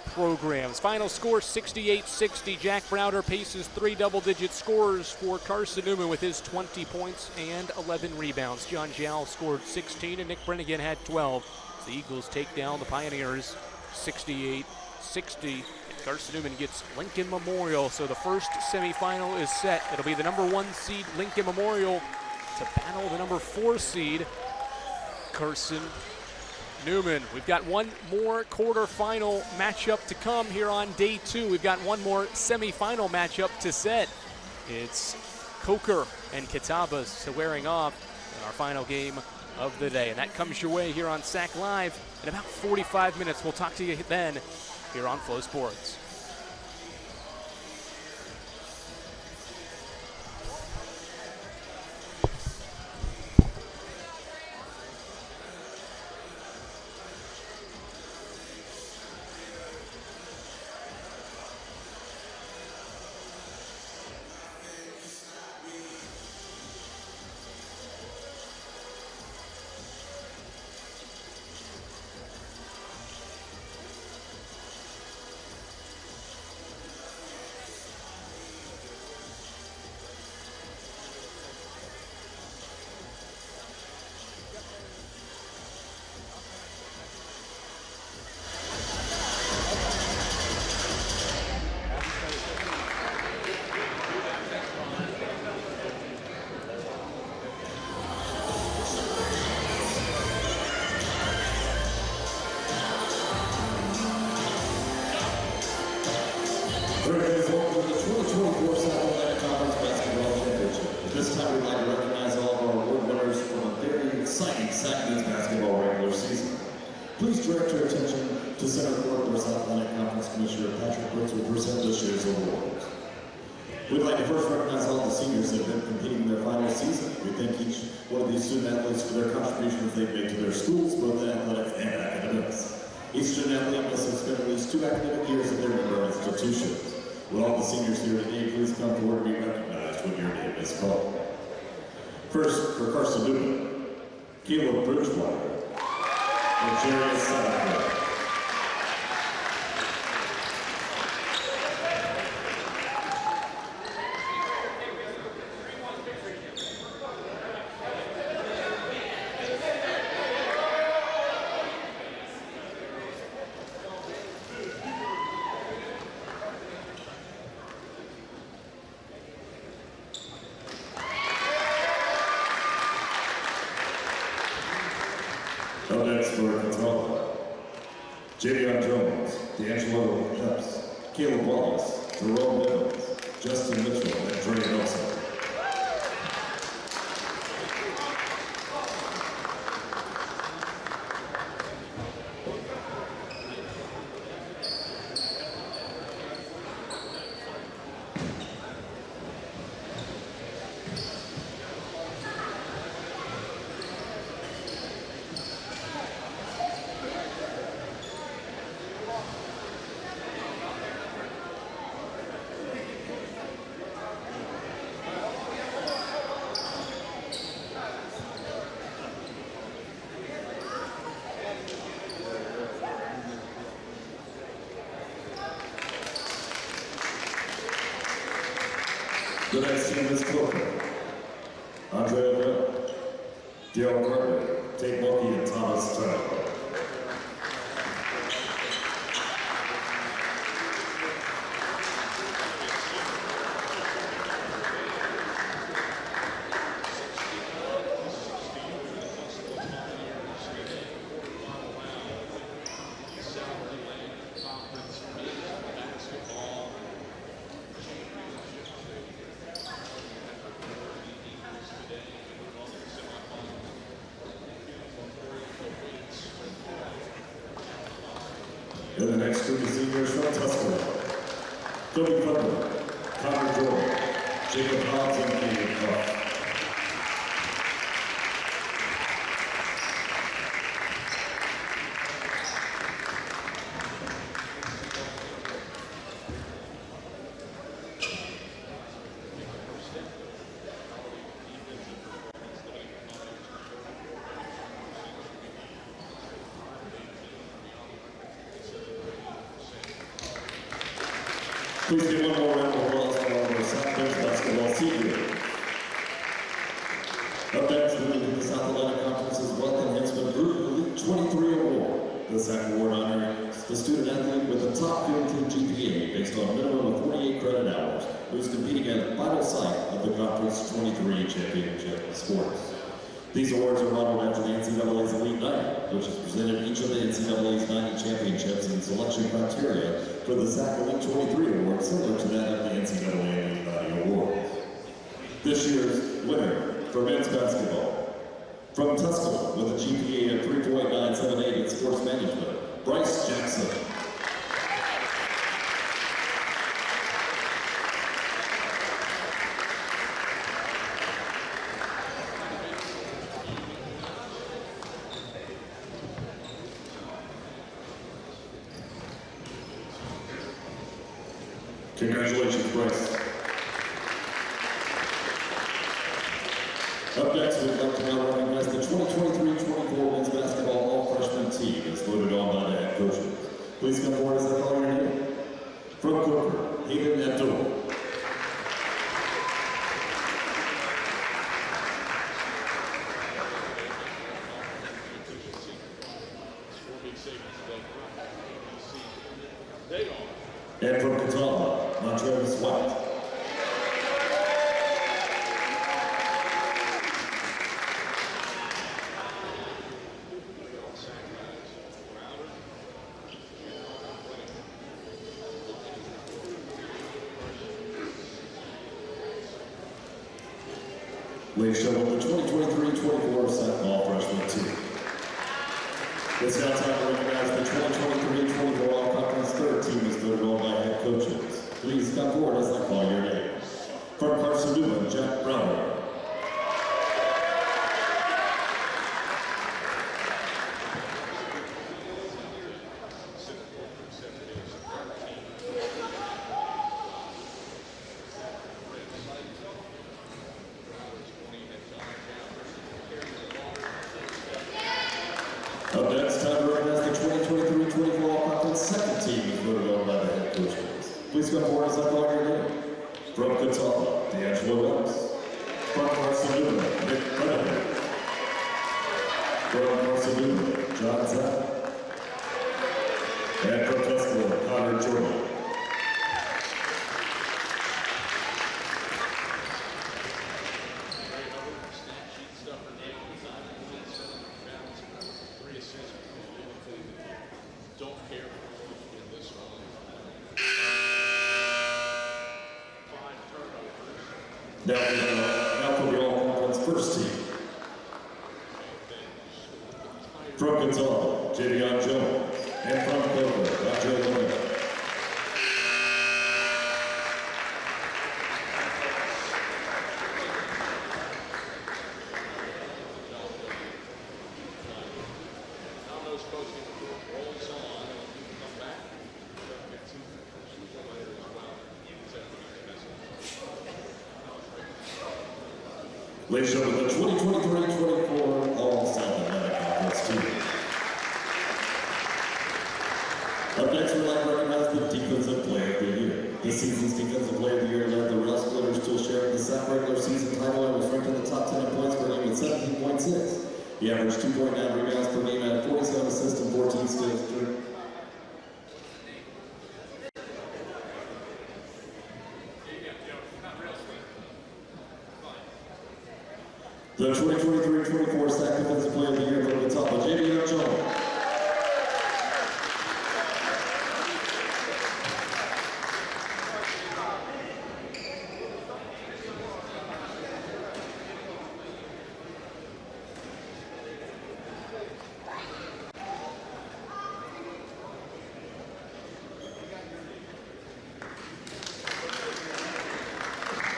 S1: programs. Final score 68-60. Jack Browder paces 3 double-digit scores for Carson-Newman with his 20 points and 11 rebounds. John Jowell scored 16 and Nick Brennigan had 12. The Eagles take down the Pioneers 68-60. Carson-Newman gets Lincoln Memorial, so the first semifinal is set. It'll be the number 1 seed Lincoln Memorial to battle the number 4 seed Carson-Newman. We've got one more quarterfinal matchup to come here on day 2. We've got one more semifinal matchup to set. It's Coker and Catawba squaring off in our final game of the day. And that comes your way here on SAC Live in about 45 minutes. We'll talk to you then here on Flow Sports.
S12: This time we'd like to recognize all of our award winners from a very exciting SAC men's basketball regular season. Please direct your attention to Center Court where South Atlantic Conference Commissioner Patrick Brooks will present this year's awards. We'd like to first recognize all the seniors that have been competing in their final season. We thank each one of these student athletes for their contributions they've made to their schools, both in athletics and academics. Each student athlete must have spent at least 2 academic years at their member institutions. Will all the seniors here today please come forward and be recognized when your name is called. First, for Carson-Newman, Caleb Bridgewater and Jerry Sadler. Up next for Catawba, Javion Jones, D'Angelo Peps, Caleb Wallace, Jerome Evans, Justin Mitchell, and Dre Nelson. The next team is Coker, Andre Bell, Dale Carter, Tate Mulkey, and Thomas Tyler. And the next group of seniors from Tusculum, Toby Cutler, Connor Jordan, Jacob Hobbs, and Katie Clark. Please give one more round of applause for our South Bench basketball senior. Up next, moving to the South Atlantic Conference's Wealth Enhancement Group Elite 23 Award. The SAC Award honors the student athlete with the top guaranteed GPA based on a minimum of 48 credit hours, who is competing at the final site of the Conference 23 Championship Sports. These awards are modeled after the NCAA's Elite 90, which is presented each of the NCAA's 90 championships and selection criteria for the SAC Elite 23 Award, similar to that of the NCAA Elite 90 Awards. This year's winner for men's basketball, from Tusculum with a GPA of 3.978 in sports management, Bryce Jackson. Congratulations, Bryce. Up next, we'd like to now recognize the 2023-24 men's basketball all-freshman team as voted on by the head coaches. Please come forward as I call your name. From Cooper, Hayden Abdul. And from Catawba, Montrez White. Ladies and gentlemen, the 2023-24 SAC all-freshman team. It's now time to recognize the 2023-24 all-conference third team as voted on by head coaches. Please come forward as I call your name. From Carson-Newman, Jack Browner. Up next, time to recognize the 2023-24 all-conference second team as voted on by the head coaches. Please come forward as I call your name. From Catawba, D'Angelo Ellis. From Carson-Newman, Nick Predator. From Carson-Newman, John Zapp. And from Tusculum, Connor Jordan. Now for the all-conference first team. From Gonzaga, Javion Jones. And from Clover, Andre Lemon. Ladies and gentlemen, the 2023-24 All-South Atlantic Conference team. Up next, we'd like to recognize the Defensive Player of the Year. This season's Defensive Player of the Year led the Rail Splitters to a share of the SAC regular season title and was ranked in the top 10 in points per game with 17.6. He averaged 2.9 rebounds per game and had 47 assists and 14 steals. The 2023-24 SAC Defensive Player of the Year from the top of Javion Jones.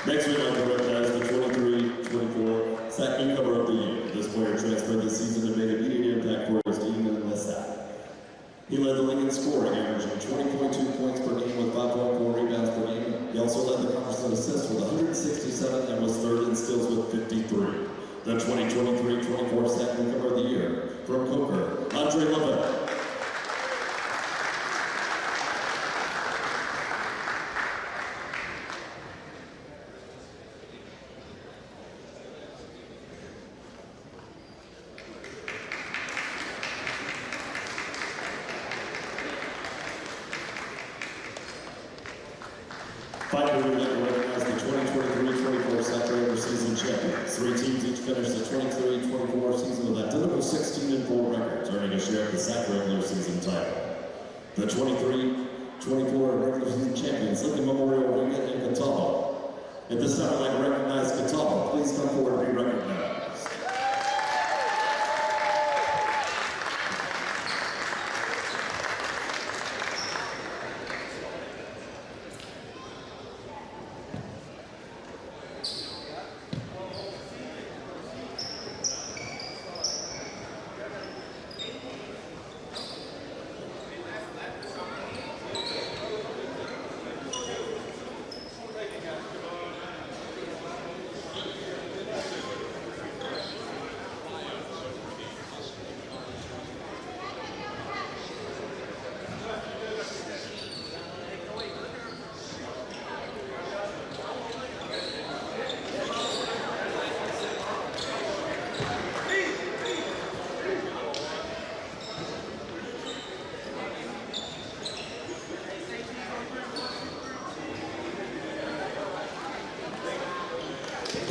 S12: Next, we'd like to recognize the 23-24 SAC Newcomer of the Year. This player transferred this season and made an immediate impact for his team in the SAC. He led the league in scoring, averaging 20.2 points per game with 5.4 rebounds per game. He also led the conference in assists with 167 and was third in steals with 53. The 2023-24 SAC Newcomer of the Year from Coker, Andre Lemon. Finally, we'd like to recognize the 2023-24 sack regular season champions. 3 teams each finished the 23-24 season with identical 16-4 records, earning a share of the sack regular season title. The 23-24 regular season champions, Lincoln Memorial Wingate and Catawba. At this time, I'd like to recognize Catawba. Please come forward and be recognized.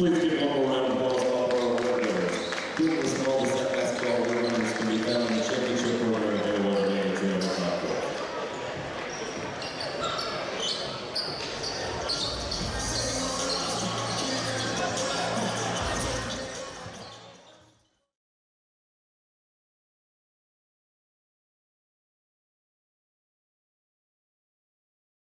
S12: Please give one more round of applause